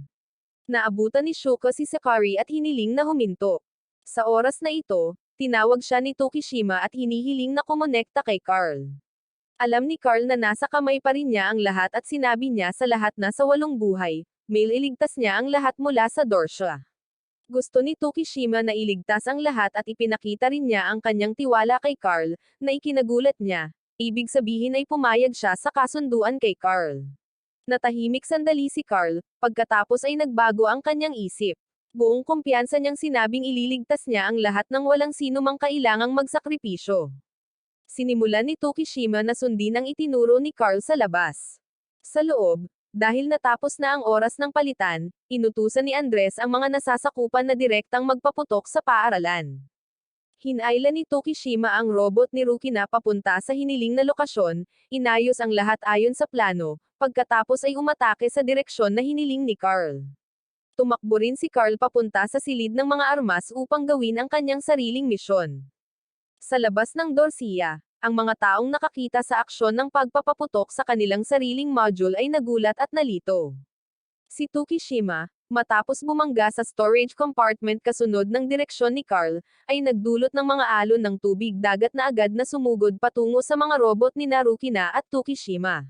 Naabutan ni Shuko si Sakari at hiniling na huminto. Sa oras na ito, tinawag siya ni Tokishima at hinihiling na kumonekta kay Carl. Alam ni Carl na nasa kamay pa rin niya ang lahat at sinabi niya sa lahat na sa walong buhay, may iligtas niya ang lahat mula sa Dorsha. Gusto ni Tokishima na iligtas ang lahat at ipinakita rin niya ang kanyang tiwala kay Carl, na ikinagulat niya. Ibig sabihin ay pumayag siya sa kasunduan kay Carl. Natahimik sandali si Carl, pagkatapos ay nagbago ang kanyang isip. Buong kumpiyansa niyang sinabing ililigtas niya ang lahat ng walang sino mang kailangang magsakripisyo. Sinimulan ni Tokishima na sundin ang itinuro ni Carl sa labas. Sa loob, dahil natapos na ang oras ng palitan, inutusan ni Andres ang mga nasasakupan na direktang magpaputok sa paaralan. Hinailan ni Tokishima ang robot ni Rukina papunta sa hiniling na lokasyon, inayos ang lahat ayon sa plano, pagkatapos ay umatake sa direksyon na hiniling ni Carl. Tumakbo rin si Carl papunta sa silid ng mga armas upang gawin ang kanyang sariling misyon. Sa labas ng Dorsia, ang mga taong nakakita sa aksyon ng pagpapaputok sa kanilang sariling module ay nagulat at nalito. Si Tokishima, matapos bumangga sa storage compartment kasunod ng direksyon ni Carl, ay nagdulot ng mga alon ng tubig dagat na agad na sumugod patungo sa mga robot ni Narukina at Tokishima.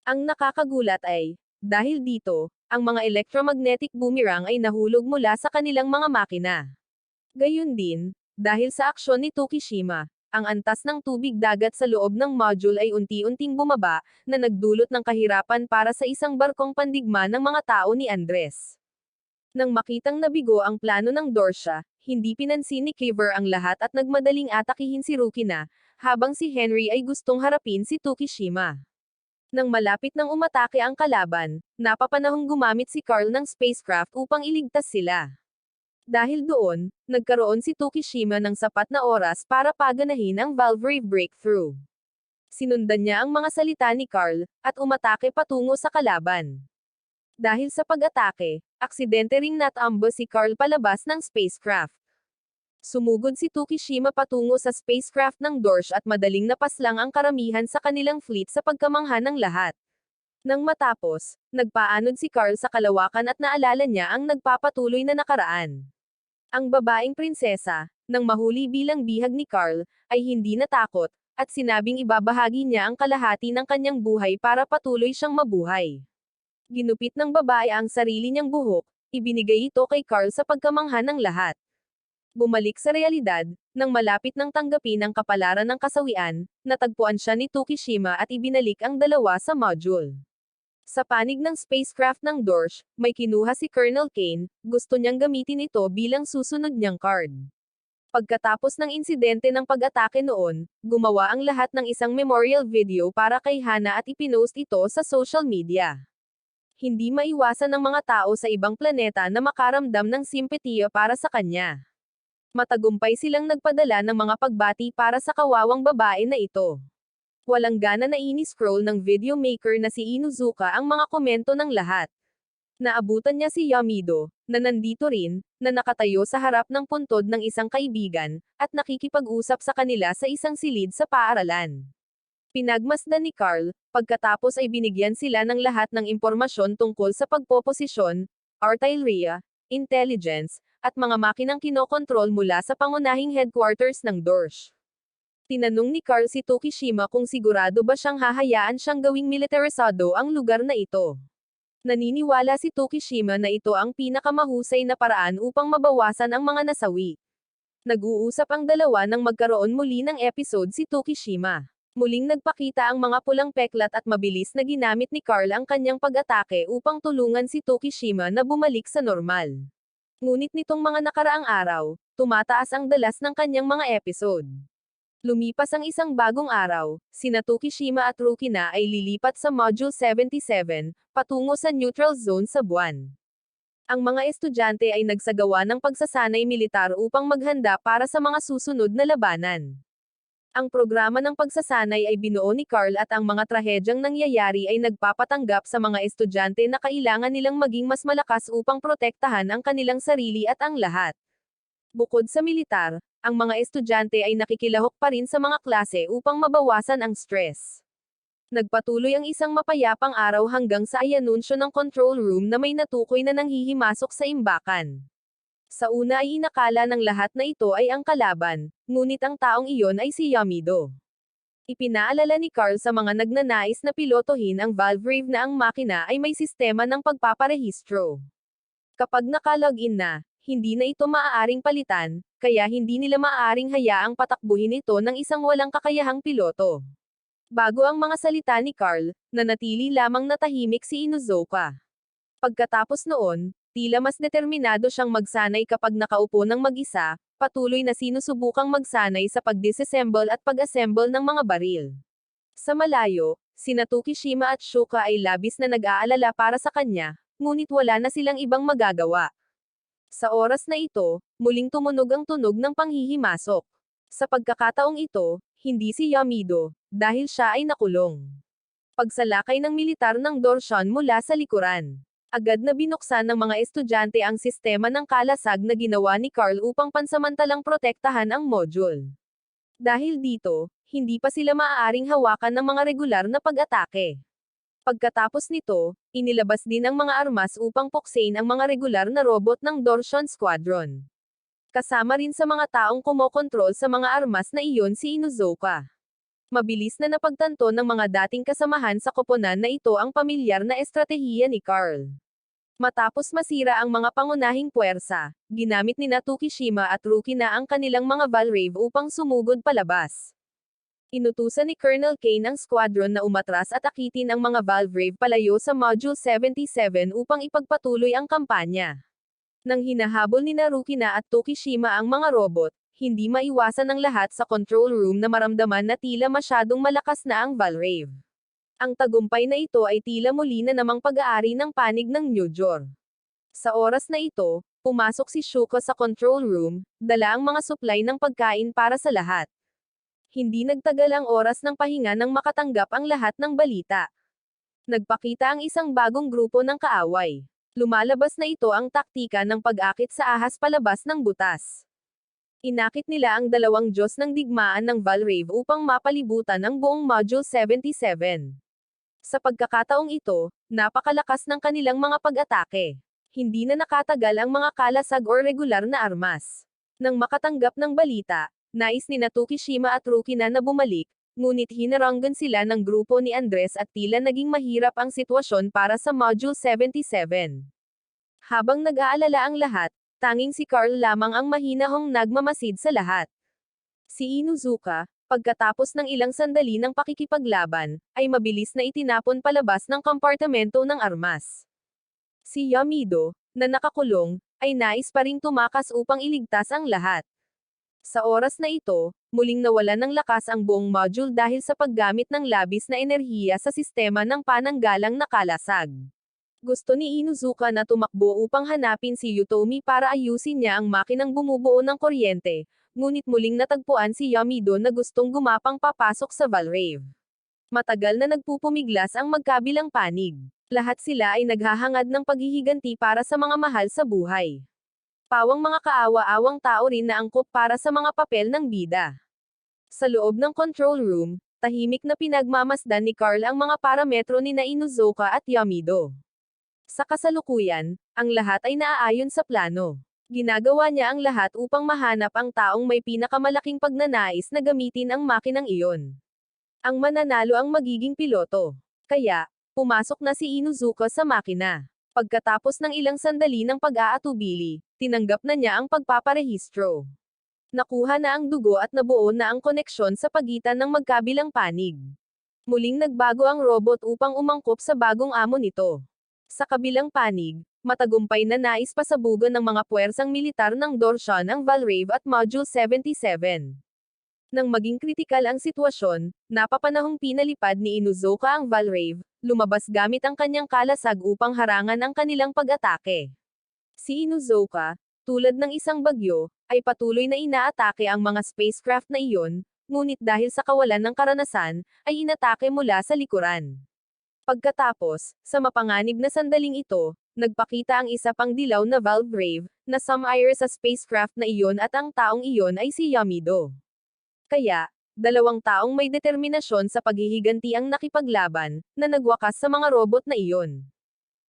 Ang nakakagulat ay, dahil dito, ang mga electromagnetic boomerang ay nahulog mula sa kanilang mga makina. Gayun din, dahil sa aksyon ni Tokishima, ang antas ng tubig dagat sa loob ng module ay unti-unting bumaba, na nagdulot ng kahirapan para sa isang barkong pandigma ng mga tao ni Andres. Nang makitang nabigo ang plano ng Dorsha, hindi pinansin ni Kiver ang lahat at nagmadaling atakihin si Rukina, habang si Henry ay gustong harapin si Tokishima. Nang malapit nang umatake ang kalaban, napapanahong gumamit si Carl ng spacecraft upang iligtas sila. Dahil doon, nagkaroon si Tokishima ng sapat na oras para paganahin ang Valkyrie breakthrough. Sinundan niya ang mga salita ni Carl, at umatake patungo sa kalaban. Dahil sa pag-atake, aksidente ring natambo si Carl palabas ng spacecraft. Sumugod si Tokishima patungo sa spacecraft ng Dorsh at madaling napaslang ang karamihan sa kanilang fleet sa pagkamangha ng lahat. Nang matapos, nagpaanod si Carl sa kalawakan at naalala niya ang nagpapatuloy na nakaraan. Ang babaeng prinsesa, nang mahuli bilang bihag ni Carl, ay hindi natakot, at sinabing ibabahagi niya ang kalahati ng kanyang buhay para patuloy siyang mabuhay. Ginupit ng babae ang sarili niyang buhok, ibinigay ito kay Carl sa pagkamangha ng lahat. Bumalik sa realidad, nang malapit nang tanggapin ang kapalaran ng kasawian, natagpuan siya ni Tokishima at ibinalik ang dalawa sa module. Sa panig ng spacecraft ng Dorsh, may kinuha si Colonel Kane, gusto niyang gamitin ito bilang susunod niyang card. Pagkatapos ng insidente ng pag-atake noon, gumawa ang lahat ng isang memorial video para kay Hana at ipinost ito sa social media. Hindi maiwasan ng mga tao sa ibang planeta na makaramdam ng simpatiya para sa kanya. Matagumpay silang nagpadala ng mga pagbati para sa kawawang babae na ito. Walang gana na ini-scroll ng video maker na si Inuzuka ang mga komento ng lahat. Naabutan niya si Yamido, na nandito rin, na nakatayo sa harap ng puntod ng isang kaibigan, at nakikipag-usap sa kanila sa isang silid sa paaralan. Pinagmasdan ni Carl, pagkatapos ay binigyan sila ng lahat ng impormasyon tungkol sa pagpoposisyon, artillery, intelligence, at mga makinang kinokontrol mula sa pangunahing headquarters ng Dorsh. Tinanong ni Carl si Tokishima kung sigurado ba siyang hahayaan siyang gawing militarisado ang lugar na ito. Naniniwala si Tokishima na ito ang pinakamahusay na paraan upang mabawasan ang mga nasawi. Nag-uusap ang dalawa nang magkaroon muli ng episode si Tokishima. Muling nagpakita ang mga pulang peklat at mabilis na ginamit ni Carl ang kanyang pag-atake upang tulungan si Tokishima na bumalik sa normal. Ngunit nitong mga nakaraang araw, tumataas ang dalas ng kanyang mga episode. Lumipas ang isang bagong araw, sina Tokishima at Rukina ay lilipat sa Module 77, patungo sa neutral zone sa buwan. Ang mga estudyante ay nagsagawa ng pagsasanay militar upang maghanda para sa mga susunod na labanan. Ang programa ng pagsasanay ay binuo ni Carl at ang mga trahedyang nangyayari ay nagpapatanggap sa mga estudyante na kailangan nilang maging mas malakas upang protektahan ang kanilang sarili at ang lahat. Bukod sa militar, ang mga estudyante ay nakikilahok pa rin sa mga klase upang mabawasan ang stress. Nagpatuloy ang isang mapayapang araw hanggang sa ay anunsyo ng control room na may natukoy na nanghihimasok sa imbakan. Sa una ay inakala ng lahat na ito ay ang kalaban, ngunit ang taong iyon ay si Yamido. Ipinaalala ni Carl sa mga nagnanais na pilotohin ang Valvrave na ang makina ay may sistema ng pagpaparehistro. Kapag nakalogin na, hindi na ito maaaring palitan, kaya hindi nila maaaring hayaang patakbuhin ito ng isang walang kakayahang piloto. Bago ang mga salita ni Carl, nanatili lamang na tahimik si Inuzuka. Pagkatapos noon, tila mas determinado siyang magsanay kapag nakaupo ng mag-isa, patuloy na sinusubukang magsanay sa pag-disassemble at pag-assemble ng mga baril. Sa malayo, sina Tsukishima at Shuka ay labis na nag-aalala para sa kanya, ngunit wala na silang ibang magagawa. Sa oras na ito, muling tumunog ang tunog ng panghihimasok. Sa pagkakataong ito, hindi si Yamido, dahil siya ay nakulong. Pagsalakay ng militar ng Dorshan mula sa likuran. Agad na binuksan ng mga estudyante ang sistema ng kalasag na ginawa ni Carl upang pansamantalang protektahan ang module. Dahil dito, hindi pa sila maaaring hawakan ng mga regular na pag-atake. Pagkatapos nito, inilabas din ang mga armas upang puksain ang mga regular na robot ng Dorshan Squadron. Kasama rin sa mga taong kumokontrol sa mga armas na iyon si Inuzuka. Mabilis na napagtanto ng mga dating kasamahan sa koponan na ito ang pamilyar na estratehiya ni Carl. Matapos masira ang mga pangunahing puwersa, ginamit ni Tsukishima at Ruki na ang kanilang mga Valvrave upang sumugod palabas. Inutusan ni Colonel Kane ang squadron na umatras at akitin ang mga Valvrave palayo sa Module 77 upang ipagpatuloy ang kampanya. Nang hinahabol ni Ruki na at Tsukishima ang mga robot, hindi maiwasan ng lahat sa control room na maramdaman na tila masyadong malakas na ang Valvrave. Ang tagumpay na ito ay tila muli na namang pag-aari ng panig ng Nyujor. Sa oras na ito, pumasok si Shuka sa control room, dala ang mga supply ng pagkain para sa lahat. Hindi nagtagal ang oras ng pahinga nang makatanggap ang lahat ng balita. Nagpakita ang isang bagong grupo ng kaaway. Lumalabas na ito ang taktika ng pag-akit sa ahas palabas ng butas. Inakit nila ang dalawang Diyos ng digmaan ng Valvrave upang mapalibutan ang buong Module 77. Sa pagkakataong ito, napakalakas ng kanilang mga pag-atake. Hindi na nakatagal ang mga kalasag o regular na armas. Nang makatanggap ng balita, nais ni Tsukishima at Ruki na bumalik, ngunit hinaranggan sila ng grupo ni Andres at tila naging mahirap ang sitwasyon para sa Module 77. Habang nag-aalala ang lahat, tanging si Carl lamang ang mahinahong nagmamasid sa lahat. Si Inuzuka, pagkatapos ng ilang sandali ng pakikipaglaban, ay mabilis na itinapon palabas ng kompartamento ng armas. Si Yamido, na nakakulong, ay nais pa ring tumakas upang iligtas ang lahat. Sa oras na ito, muling nawalan ng lakas ang buong module dahil sa paggamit ng labis na enerhiya sa sistema ng pananggalang na kalasag. Gusto ni Inuzuka na tumakbo upang hanapin si Yutomi para ayusin niya ang makinang bumubuo ng kuryente, ngunit muling natagpuan si Yamido na gustong gumapang papasok sa Valvrave. Matagal na nagpupumiglas ang magkabilang panig. Lahat sila ay naghahangad ng paghihiganti para sa mga mahal sa buhay. Pawang mga kaawa-awang tao rin na angkop para sa mga papel ng bida. Sa loob ng control room, tahimik na pinagmamasdan ni Carl ang mga parametro ni Inuzuka at Yamido. Sa kasalukuyan, ang lahat ay naaayon sa plano. Ginagawa niya ang lahat upang mahanap ang taong may pinakamalaking pagnanais na gamitin ang makinang iyon. Ang mananalo ang magiging piloto. Kaya, pumasok na si Inuzuka sa makina. Pagkatapos ng ilang sandali ng pag-aatubili, tinanggap na niya ang pagpaparehistro. Nakuha na ang dugo at nabuo na ang koneksyon sa pagitan ng magkabilang panig. Muling nagbago ang robot upang umangkop sa bagong amo nito. Sa kabilang panig, matagumpay na nais pasabugan ng mga puwersang militar ng Dorshan ang Valvrave at Module 77. Nang maging kritikal ang sitwasyon, napapanahong pinalipad ni Inuzuka ang Valvrave, lumabas gamit ang kanyang kalasag upang harangan ang kanilang pag-atake. Si Inuzuka, tulad ng isang bagyo, ay patuloy na inaatake ang mga spacecraft na iyon, ngunit dahil sa kawalan ng karanasan, ay inatake mula sa likuran. Pagkatapos, sa mapanganib na sandaling ito, nagpakita ang isa pang dilaw na Valvrave, na sumire sa spacecraft na iyon at ang taong iyon ay si Yamido. Kaya, Dalawang taong may determinasyon sa paghihiganti ang nakipaglaban, na nagwakas sa mga robot na iyon.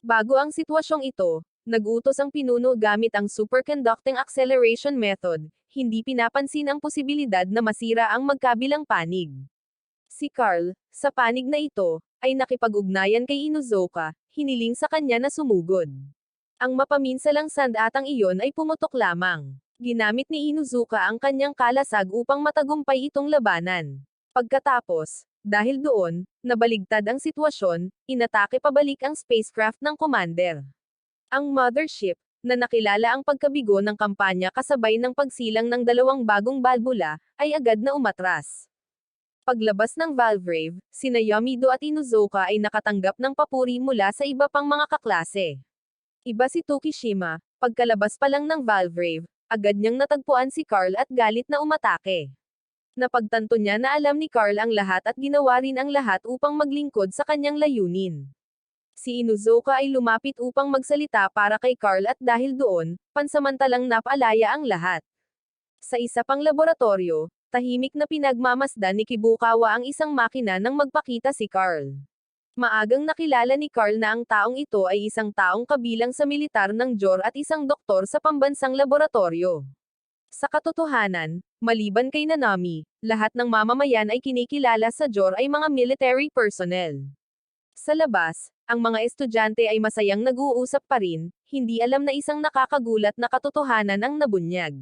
Bago ang sitwasyong ito, nag-utos ang pinuno gamit ang superconducting acceleration method, hindi pinapansin ang posibilidad na masira ang magkabilang panig. Si Carl, sa panig na ito, ay nakipag-ugnayan kay Inuzuka, hiniling sa kanya na sumugod. Ang mapaminsalang sandatang iyon ay pumutok lamang. Ginamit ni Inuzuka ang kanyang kalasag upang matagumpay itong labanan. Pagkatapos, dahil doon, nabaligtad ang sitwasyon, inatake pabalik ang spacecraft ng commander. Ang mothership, na nakilala ang pagkabigo ng kampanya kasabay ng pagsilang ng dalawang bagong balbula, ay agad na umatras. Paglabas ng Valvrave, sina Yamido at Inuzuka ay nakatanggap ng papuri mula sa iba pang mga kaklase. Iba si Tokishima, pagkalabas pa lang ng Valvrave, agad niyang natagpuan si Carl at galit na umatake. Napagtanto niya na alam ni Carl ang lahat at ginawa rin ang lahat upang maglingkod sa kanyang layunin. Si Inuzuka ay lumapit upang magsalita para kay Carl at dahil doon, pansamantalang napaalaya ang lahat. Sa isa pang laboratorio, tahimik na pinagmamasdan ni Kibukawa ang isang makina nang magpakita si Carl. Maagang nakilala ni Carl na ang taong ito ay isang taong kabilang sa militar ng JOR at isang doktor sa pambansang laboratorio. Sa katotohanan, maliban kay Nanami, lahat ng mamamayan ay kinikilala sa JOR ay mga military personnel. Sa labas, ang mga estudyante ay masayang nag-uusap pa rin, hindi alam na isang nakakagulat na katotohanan ang nabunyag.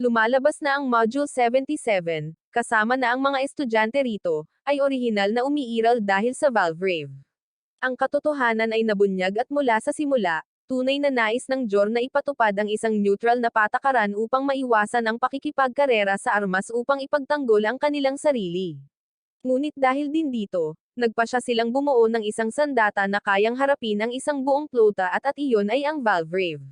Lumalabas na ang Module 77, kasama na ang mga estudyante rito, ay orihinal na umiiral dahil sa Valvrave. Ang katotohanan ay nabunyag at mula sa simula, tunay na nais ng JOR na ipatupad ang isang neutral na patakaran upang maiwasan ang pakikipagkarera sa armas upang ipagtanggol ang kanilang sarili. Ngunit dahil din dito, nagpasya silang bumuo ng isang sandata na kayang harapin ang isang buong flota at iyon ay ang Valvrave.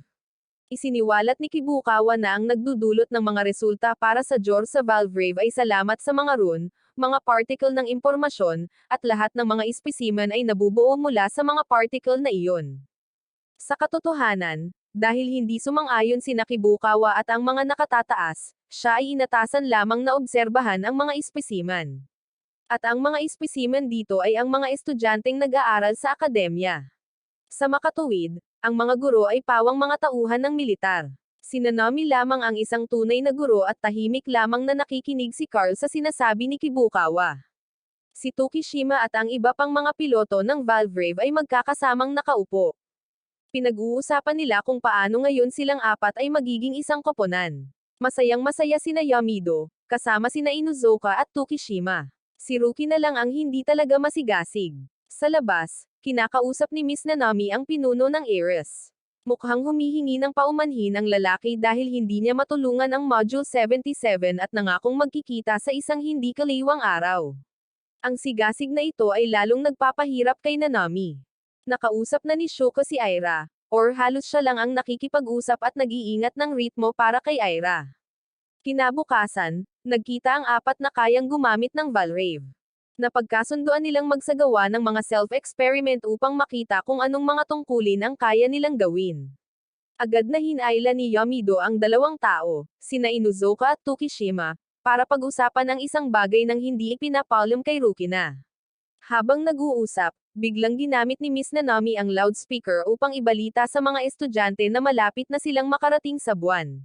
Isiniwalat ni Kibukawa na ang nagdudulot ng mga resulta para sa JOR sa Valvrave ay salamat sa mga rune, mga particle ng impormasyon, at lahat ng mga espesimen ay nabubuo mula sa mga particle na iyon. Sa katotohanan, dahil hindi sumang-ayon si Kibukawa at ang mga nakatataas, siya ay inatasan lamang na obserbahan ang mga espesimen. At ang mga espesimen dito ay ang mga estudyanteng nag-aaral sa akademya. Sa makatuwid, ang mga guro ay pawang mga tauhan ng militar. Si Nanami lamang ang isang tunay na guro at tahimik lamang na nakikinig si Carl sa sinasabi ni Kibukawa. Si Tokishima at ang iba pang mga piloto ng Valvrave ay magkakasamang nakaupo. Pinag-uusapan nila kung paano ngayon silang apat ay magiging isang koponan. Masayang-masaya sina Yamido, kasama sina Inuzuka at Tokishima. Si Ruki na lang ang hindi talaga masigasig. Sa labas, kinakausap ni Miss Nanami ang pinuno ng Ares. Mukhang humihingi ng paumanhin ang lalaki dahil hindi niya matulungan ang Module 77 at nangakong magkikita sa isang hindi kaliwang araw. Ang sigasig na ito ay lalong nagpapahirap kay Nanami. Nakausap na ni Shuko si Aira, or halos siya lang ang nakikipag-usap at nag-iingat ng ritmo para kay Aira. Kinabukasan, nagkita ang apat na kayang gumamit ng Valvrave. Napagkasunduan nilang magsagawa ng mga self-experiment upang makita kung anong mga tungkulin ang kaya nilang gawin. Agad na hinayla ni Yamido ang dalawang tao, sina Inuzuka at Tokishima, para pag-usapan ang isang bagay nang hindi ipinapaalam kay Rukina. Habang nag-uusap, biglang ginamit ni Miss Nanami ang loudspeaker upang ibalita sa mga estudyante na malapit na silang makarating sa buwan.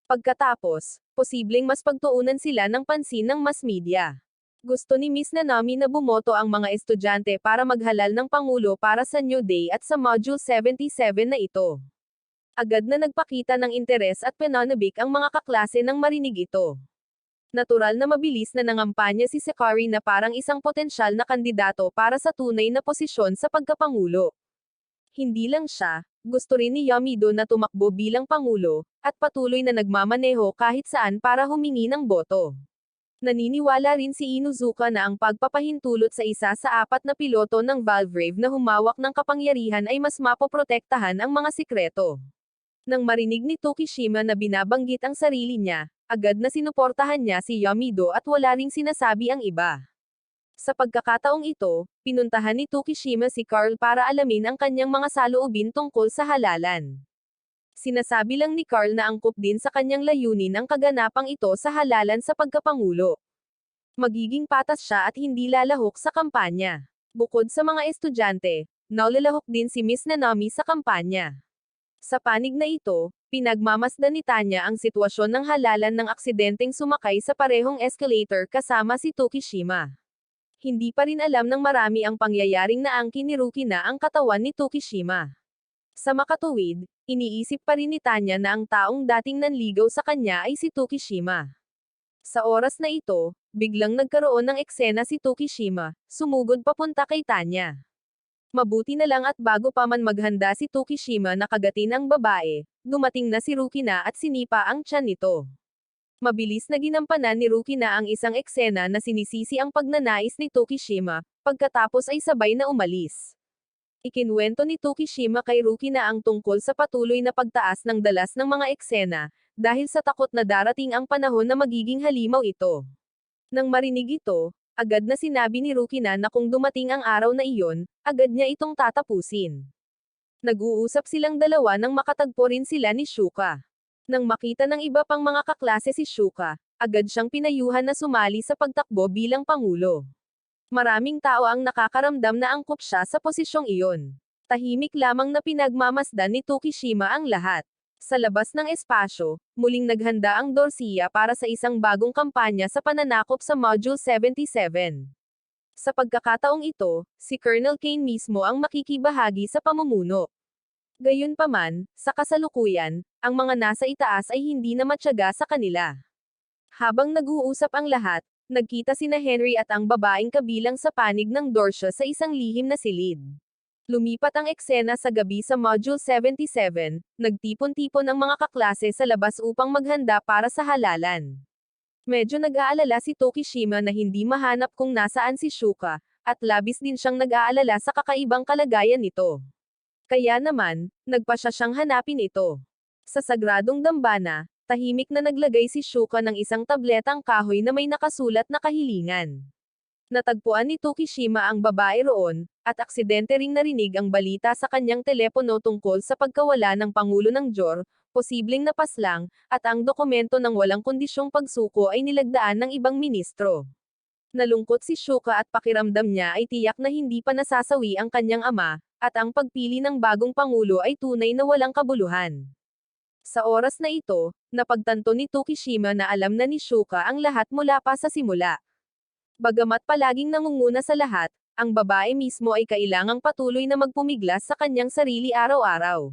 Pagkatapos, posibleng mas pagtuunan sila ng pansin ng mass media. Gusto ni Miss Nanami na bumoto ang mga estudyante para maghalal ng pangulo para sa New Day at sa Module 77 na ito. Agad na nagpakita ng interes at pananabik ang mga kaklase nang marinig ito. Natural na mabilis na nangampanya si Sakari na parang isang potensyal na kandidato para sa tunay na posisyon sa pagkapangulo. Hindi lang siya, gusto rin ni Yamido na tumakbo bilang pangulo, at patuloy na nagmamaneho kahit saan para humingi ng boto. Naniniwala rin si Inuzuka na ang pagpapahintulot sa isa sa apat na piloto ng Valvrave na humawak ng kapangyarihan ay mas mapoprotektahan ang mga sikreto. Nang marinig ni Tokishima na binabanggit ang sarili niya, agad na sinuportahan niya si Yamido at wala ring sinasabi ang iba. Sa pagkakataong ito, pinuntahan ni Tokishima si Carl para alamin ang kanyang mga saloobin tungkol sa halalan. Sinasabi lang ni Carl na angkop din sa kanyang layunin ang kaganapang ito sa halalan sa pagkapangulo. Magiging patas siya at hindi lalahok sa kampanya. Bukod sa mga estudyante, nalalahok din si Miss Nanami sa kampanya. Sa panig na ito, pinagmamasdan ni Tanya ang sitwasyon ng halalan ng aksidenteng sumakay sa parehong escalator kasama si Tokishima. Hindi pa rin alam ng marami ang pangyayaring naangkin ni Ruki na ang katawan ni Tokishima. Sa makatuwid, iniisip pa rin ni Tanya na ang taong dating nanligaw sa kanya ay si Tokishima. Sa oras na ito, biglang nagkaroon ng eksena si Tokishima, sumugod papunta kay Tanya. Mabuti na lang at bago pa man maghanda si Tokishima na kagatin ang babae, dumating na si Ruki na at sinipa ang tiyan nito. Mabilis na ginampanan ni Ruki na ang isang eksena na sinisisi ang pagnanais ni Tokishima, pagkatapos ay sabay na umalis. Ikinwento ni Tokishima kay Ruki na ang tungkol sa patuloy na pagtaas ng dalas ng mga eksena, dahil sa takot na darating ang panahon na magiging halimaw ito. Nang marinig ito, agad na sinabi ni Ruki na kung dumating ang araw na iyon, agad niya itong tatapusin. Nag-uusap silang dalawa nang makatagpo rin sila ni Shuka. Nang makita ng iba pang mga kaklase si Shuka, agad siyang pinayuhan na sumali sa pagtakbo bilang pangulo. Maraming tao ang nakakaramdam na angkop siya sa posisyong iyon. Tahimik lamang na pinagmamasdan ni Tokishima ang lahat. Sa labas ng espasyo, muling naghanda ang Dorsia para sa isang bagong kampanya sa pananakop sa Module 77. Sa pagkakataong ito, si Colonel Kane mismo ang makikibahagi sa pamumuno. Gayunpaman, sa kasalukuyan, ang mga nasa itaas ay hindi na matyaga sa kanila. Habang nag-uusap ang lahat, nagkita sina Henry at ang babaeng kabilang sa panig ng Dorsia sa isang lihim na silid. Lumipat ang eksena sa gabi sa Module 77, nagtipon-tipon ang mga kaklase sa labas upang maghanda para sa halalan. Medyo nag-aalala si Tokishima na hindi mahanap kung nasaan si Shuka, at labis din siyang nag-aalala sa kakaibang kalagayan nito. Kaya naman, nagpasya siyang hanapin ito. Sa sagradong dambana, tahimik na naglagay si Shuka ng isang tabletang kahoy na may nakasulat na kahilingan. Natagpuan ni Tokishima ang babae roon, at aksidente ring narinig ang balita sa kanyang telepono tungkol sa pagkawala ng Pangulo ng JOR, posibleng napaslang, at ang dokumento ng walang kondisyong pagsuko ay nilagdaan ng ibang ministro. Nalungkot si Shuka at pakiramdam niya ay tiyak na hindi pa nasasawi ang kanyang ama, at ang pagpili ng bagong Pangulo ay tunay na walang kabuluhan. Sa oras na ito, napagtanto ni Tokishima na alam na ni Shuka ang lahat mula pa sa simula. Bagamat palaging nangunguna sa lahat, ang babae mismo ay kailangang patuloy na magpumiglas sa kanyang sarili araw-araw.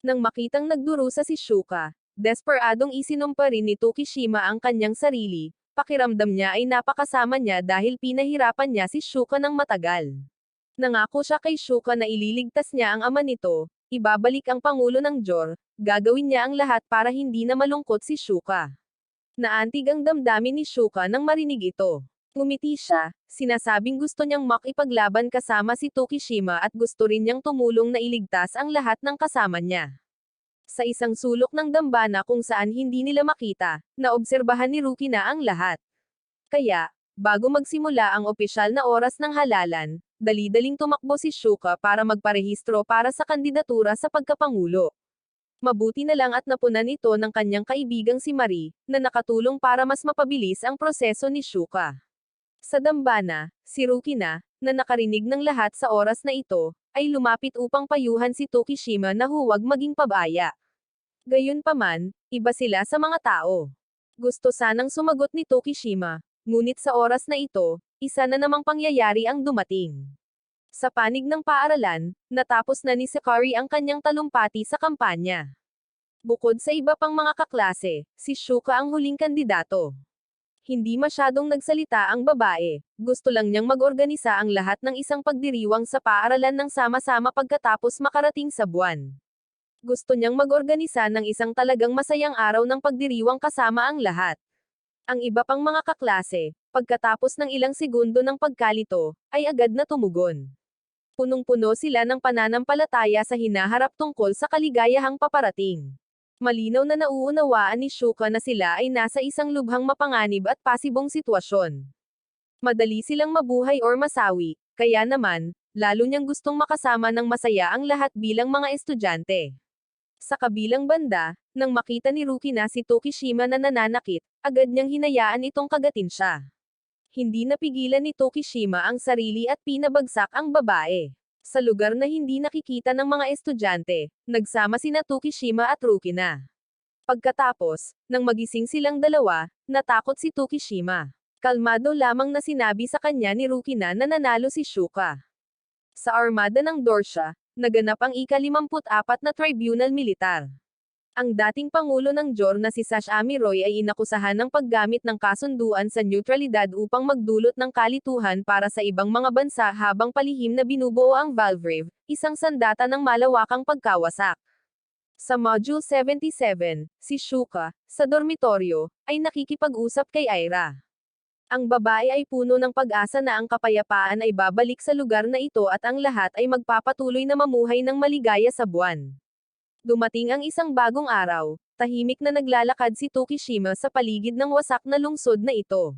Nang makitang nagdurusa si Shuka, desperadong isinumpa rin ni Tokishima ang kanyang sarili, pakiramdam niya ay napakasama niya dahil pinahirapan niya si Shuka ng matagal. Nangako siya kay Shuka na ililigtas niya ang ama nito, ibabalik ang Pangulo ng JOR, gagawin niya ang lahat para hindi na malungkot si Shuka. Naantig ang damdamin ni Shuka nang marinig ito. Ngumiti siya, sinasabing gusto niyang makipaglaban kasama si Tokishima at gusto rin niyang tumulong na iligtas ang lahat ng kasama niya. Sa isang sulok ng dambana kung saan hindi nila makita, naobserbahan ni Ruki na ang lahat. Kaya, bago magsimula ang opisyal na oras ng halalan, dali-daling tumakbo si Shuka para magparehistro para sa kandidatura sa pagkapangulo. Mabuti na lang at napunan ito ng kanyang kaibigang si Marie, na nakatulong para mas mapabilis ang proseso ni Shuka. Sa dambana, si Ruki na nakarinig ng lahat sa oras na ito, ay lumapit upang payuhan si Tokishima na huwag maging pabaya. Gayunpaman, iba sila sa mga tao. Gusto sanang sumagot ni Tokishima, ngunit sa oras na ito, isa na namang pangyayari ang dumating. Sa panig ng paaralan, natapos na ni Sakari ang kanyang talumpati sa kampanya. Bukod sa iba pang mga kaklase, si Shuka ang huling kandidato. Hindi masyadong nagsalita ang babae, gusto lang niyang mag-organisa ang lahat ng isang pagdiriwang sa paaralan ng sama-sama pagkatapos makarating sa buwan. Gusto niyang mag-organisa ng isang talagang masayang araw ng pagdiriwang kasama ang lahat. Ang iba pang mga kaklase, pagkatapos ng ilang segundo ng pagkalito, ay agad na tumugon. Punong-puno sila ng pananampalataya sa hinaharap tungkol sa kaligayahang paparating. Malinaw na nauunawaan ni Shuka na sila ay nasa isang lubhang mapanganib at pasibong sitwasyon. Madali silang mabuhay or masawi, kaya naman, lalo niyang gustong makasama ng masaya ang lahat bilang mga estudyante. Sa kabilang banda, nang makita ni Ruki na si Tokishima na nananakit, agad niyang hinayaan itong kagatin siya. Hindi napigilan ni Tokishima ang sarili at pinabagsak ang babae. Sa lugar na hindi nakikita ng mga estudyante, nagsama sina Tokishima at Rukina. Pagkatapos, nang magising silang dalawa, natakot si Tokishima. Kalmado lamang na sinabi sa kanya ni Rukina na nanalo si Shuka. Sa armada ng Dorsha, naganap ang ika-54 na tribunal militar. Ang dating pangulo ng JOR na si Sashami Roy ay inakusahan ng paggamit ng kasunduan sa neutralidad upang magdulot ng kalituhan para sa ibang mga bansa habang palihim na binubuo ang Valvrave, isang sandata ng malawakang pagkawasak. Sa Module 77, si Shuka, sa dormitoryo, ay nakikipag-usap kay Aira. Ang babae ay puno ng pag-asa na ang kapayapaan ay babalik sa lugar na ito at ang lahat ay magpapatuloy na mamuhay ng maligaya sa buwan. Dumating ang isang bagong araw, tahimik na naglalakad si Tokishima sa paligid ng wasak na lungsod na ito.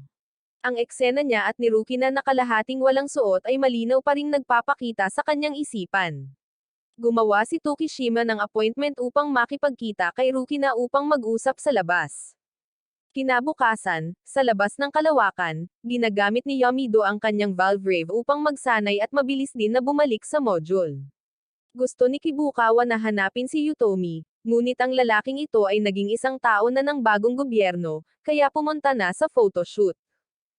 Ang eksena niya at ni Rukina na kalahating walang suot ay malinaw pa ring nagpapakita sa kanyang isipan. Gumawa si Tokishima ng appointment upang makipagkita kay Rukina upang mag-usap sa labas. Kinabukasan, sa labas ng kalawakan, ginagamit ni Yamido ang kanyang Valvrave upang magsanay at mabilis din na bumalik sa module. Gusto ni Kibukawa na hanapin si Yutomi, ngunit ang lalaking ito ay naging isang tao na ng bagong gobyerno, kaya pumunta na sa photoshoot.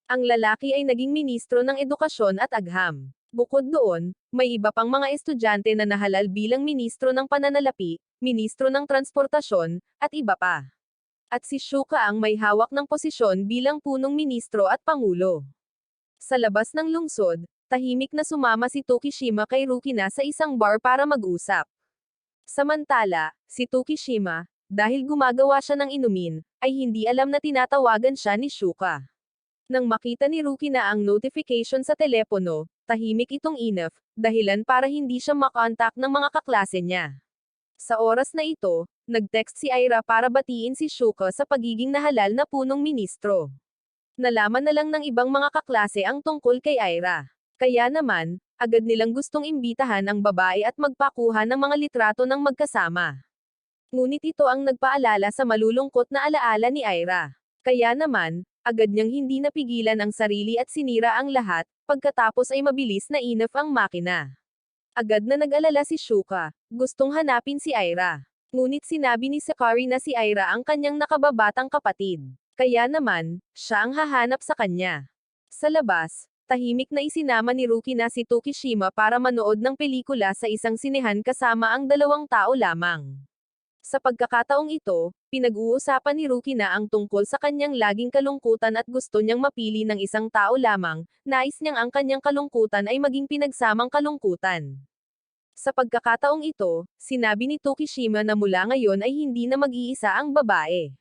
Ang lalaki ay naging ministro ng edukasyon at agham. Bukod doon, may iba pang mga estudyante na nahalal bilang ministro ng pananalapi, ministro ng transportasyon, at iba pa. At si Shuka ang may hawak ng posisyon bilang punong ministro at pangulo. Sa labas ng lungsod, tahimik na sumama si Tokishima kay Rukina sa isang bar para mag-usap. Samantala, si Tokishima, dahil gumagawa siya ng inumin, ay hindi alam na tinatawagan siya ni Shuka. Nang makita ni Rukina ang notification sa telepono, tahimik itong inaf, dahilan para hindi siya makontak ng mga kaklase niya. Sa oras na ito, nag-text si Aira para batiin si Shuka sa pagiging nahalal na punong ministro. Nalaman na lang ng ibang mga kaklase ang tungkol kay Aira. Kaya naman, agad nilang gustong imbitahan ang babae at magpakuha ng mga litrato ng magkasama. Ngunit ito ang nagpaalala sa malulungkot na alaala ni Aira. Kaya naman, agad niyang hindi napigilan ang sarili at sinira ang lahat, pagkatapos ay mabilis na inaf ang makina. Agad na nag-alala si Shuka, gustong hanapin si Aira. Ngunit sinabi ni Sakari na si Aira ang kanyang nakababatang kapatid. Kaya naman, siya ang hahanap sa kanya. Sa labas, tahimik na isinama ni Rukina si Tokishima para manood ng pelikula sa isang sinehan kasama ang dalawang tao lamang. Sa pagkakataong ito, pinag-uusapan ni Rukina ang tungkol sa kanyang laging kalungkutan at gusto niyang mapili ng isang tao lamang, nais niyang ang kanyang kalungkutan ay maging pinagsamang kalungkutan. Sa pagkakataong ito, sinabi ni Tokishima na mula ngayon ay hindi na mag-iisa ang babae.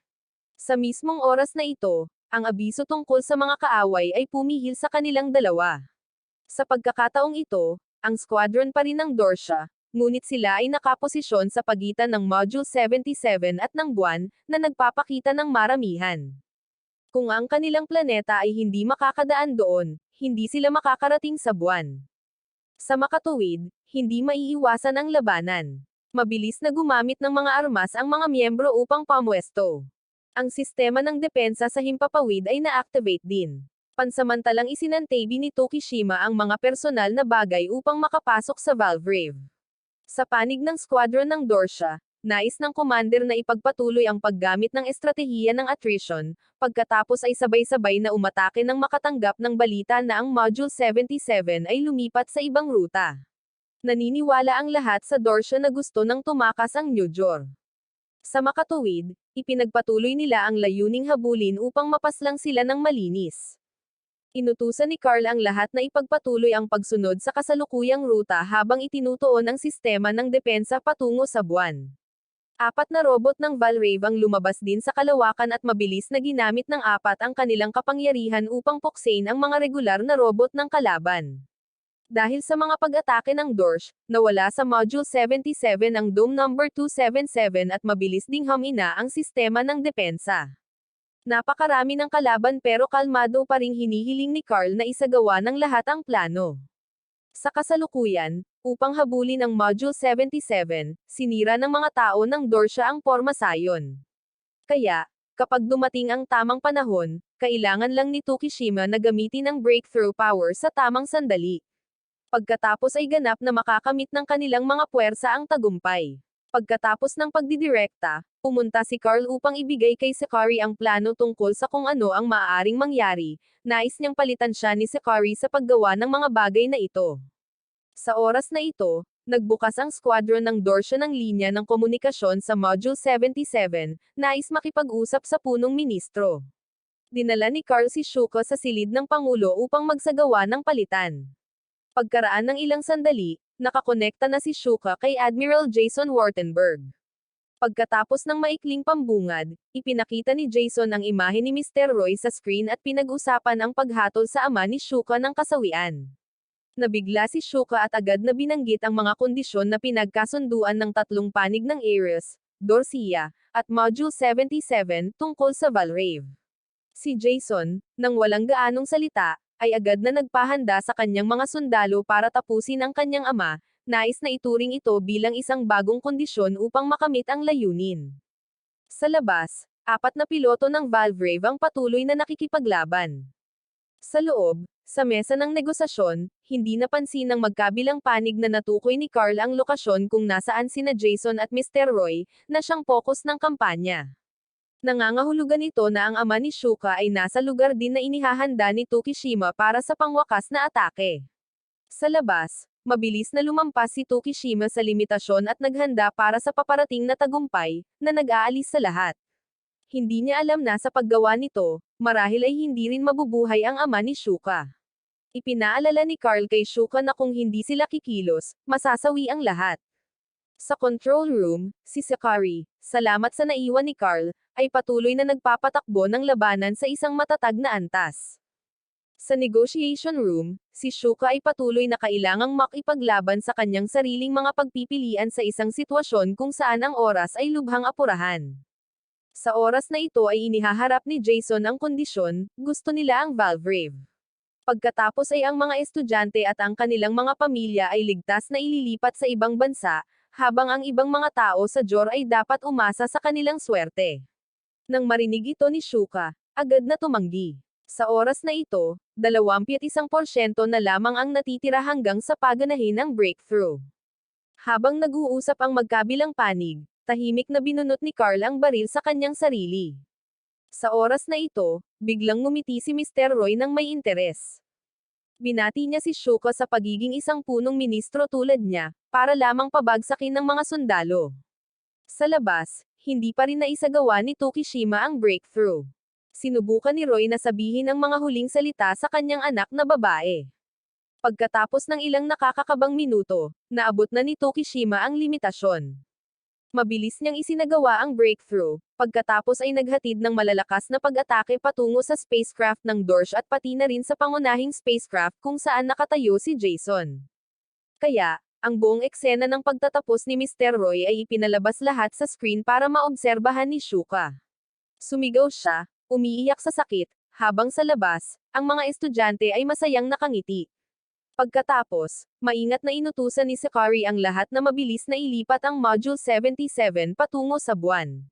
Sa mismong oras na ito, ang abiso tungkol sa mga kaaway ay pumihil sa kanilang dalawa. Sa pagkakataong ito, ang squadron pa rin ng Dorsha, ngunit sila ay nakaposisyon sa pagitan ng Module 77 at ng buwan, na nagpapakita ng maramihan. Kung ang kanilang planeta ay hindi makakadaan doon, hindi sila makakarating sa buwan. Sa makatuwid, hindi maiiwasan ang labanan. Mabilis na gumamit ng mga armas ang mga miyembro upang pamwesto. Ang sistema ng depensa sa himpapawid ay na-activate din. Pansamantalang isinantabi ni Tokishima ang mga personal na bagay upang makapasok sa Valvrave. Sa panig ng squadron ng Dorsha, nais ng commander na ipagpatuloy ang paggamit ng estratehiya ng attrition, pagkatapos ay sabay-sabay na umatake nang makatanggap ng balita na ang Module 77 ay lumipat sa ibang ruta. Naniniwala ang lahat sa Dorsha na gusto nang tumakas ang New Jor. Sa makatuwid, ipinagpatuloy nila ang layuning habulin upang mapaslang sila ng malinis. Inutusan ni Carl ang lahat na ipagpatuloy ang pagsunod sa kasalukuyang ruta habang itinutuon ang sistema ng depensa patungo sa buwan. 4 na robot ng Valvrave ang lumabas din sa kalawakan at mabilis na ginamit ng 4 ang kanilang kapangyarihan upang puksain ang mga regular na robot ng kalaban. Dahil sa mga pag-atake ng Dorsh, nawala sa Module 77 ang Dome number 277 at mabilis ding humina ang sistema ng depensa. Napakarami ng kalaban pero kalmado pa ring hinihiling ni Carl na isagawa ng lahat ang plano. Sa kasalukuyan, upang habulin ang Module 77, sinira ng mga tao ng Dorsha ang Pormasayon. Kaya, kapag dumating ang tamang panahon, Kailangan lang ni Tsukishima na gamitin ang breakthrough power sa tamang sandali. Pagkatapos ay ganap na makakamit ng kanilang mga puwersa ang tagumpay. Pagkatapos ng pagdidirekta, pumunta si Carl upang ibigay kay Sakari ang plano tungkol sa kung ano ang maaaring mangyari. Nais niyang palitan siya ni Sakari sa paggawa ng mga bagay na ito. Sa oras na ito, nagbukas ang squadron ng dorsya ng linya ng komunikasyon sa Module 77, nais makipag-usap sa punong ministro. Dinala ni Carl si Shuko sa silid ng Pangulo upang magsagawa ng palitan. Pagkaraan ng ilang sandali, nakakonekta na si Shuka kay Admiral Jason Wartenberg. Pagkatapos ng maikling pambungad, ipinakita ni Jason ang imahe ni Mr. Roy sa screen at pinag-usapan ang paghatol sa ama ni Shuka ng kasawian. Nabigla si Shuka at agad na binanggit ang mga kondisyon na pinagkasunduan ng tatlong panig ng Ares, Dorsia, at Module 77 tungkol sa Valrave. Si Jason, nang walang gaanong salita, ay agad na nagpahanda sa kanyang mga sundalo para tapusin ang kanyang ama, nais na ituring ito bilang isang bagong kondisyon upang makamit ang layunin. Sa labas, 4 na piloto ng Valvrave ang patuloy na nakikipaglaban. Sa loob, sa mesa ng negosasyon, hindi napansin ng magkabilang panig na natukoy ni Carl ang lokasyon kung nasaan sina Jason at Mr. Roy, na siyang focus ng kampanya. Nangangahulugan ito na ang ama ni Shuka ay nasa lugar din na inihahanda ni Tsukishima para sa pangwakas na atake. Sa labas, mabilis na lumampas si Tsukishima sa limitasyon at naghanda para sa paparating na tagumpay, na nag-aalis sa lahat. Hindi niya alam na sa paggawa nito, marahil ay hindi rin mabubuhay ang ama ni Shuka. Ipinaalala ni Carl kay Shuka na kung hindi sila kikilos, masasawi ang lahat. Sa control room, si Sakari, salamat sa naiwan ni Carl, ay patuloy na nagpapatakbo ng labanan sa isang matatag na antas. Sa negotiation room, si Shuka ay patuloy na kailangang makipaglaban sa kanyang sariling mga pagpipilian sa isang sitwasyon kung saan ang oras ay lubhang apurahan. Sa oras na ito ay inihaharap ni Jason ang kondisyon, gusto nila ang Valvrave. Pagkatapos ay ang mga estudyante at ang kanilang mga pamilya ay ligtas na ililipat sa ibang bansa, habang ang ibang mga tao sa Jor ay dapat umasa sa kanilang swerte. Nang marinig ito ni Shuka, agad na tumanggi. Sa oras na ito, 21% na lamang ang natitira hanggang sa paganahin ng breakthrough. Habang nag-uusap ang magkabilang panig, tahimik na binunot ni Carl ang baril sa kanyang sarili. Sa oras na ito, biglang ngumiti si Mr. Roy ng may interes. Binati niya si Shuka sa pagiging isang punong ministro tulad niya, para lamang pabagsakin ng mga sundalo. Sa labas, hindi pa rin naisagawa ni Tsukishima ang breakthrough. Sinubukan ni Roy na sabihin ang mga huling salita sa kanyang anak na babae. Pagkatapos ng ilang nakakakabang minuto, naabot na ni Tsukishima ang limitasyon. Mabilis niyang isinagawa ang breakthrough, pagkatapos ay naghatid ng malalakas na pag-atake patungo sa spacecraft ng Dorsh at pati na rin sa pangunahing spacecraft kung saan nakatayo si Jason. Kaya, ang buong eksena ng pagtatapos ni Mr. Roy ay ipinalabas lahat sa screen para maobserbahan ni Shuka. Sumigaw siya, umiiyak sa sakit, habang sa labas, ang mga estudyante ay masayang nakangiti. Pagkatapos, maingat na inutusan ni Sakari ang lahat na mabilis na ilipat ang Module 77 patungo sa buwan.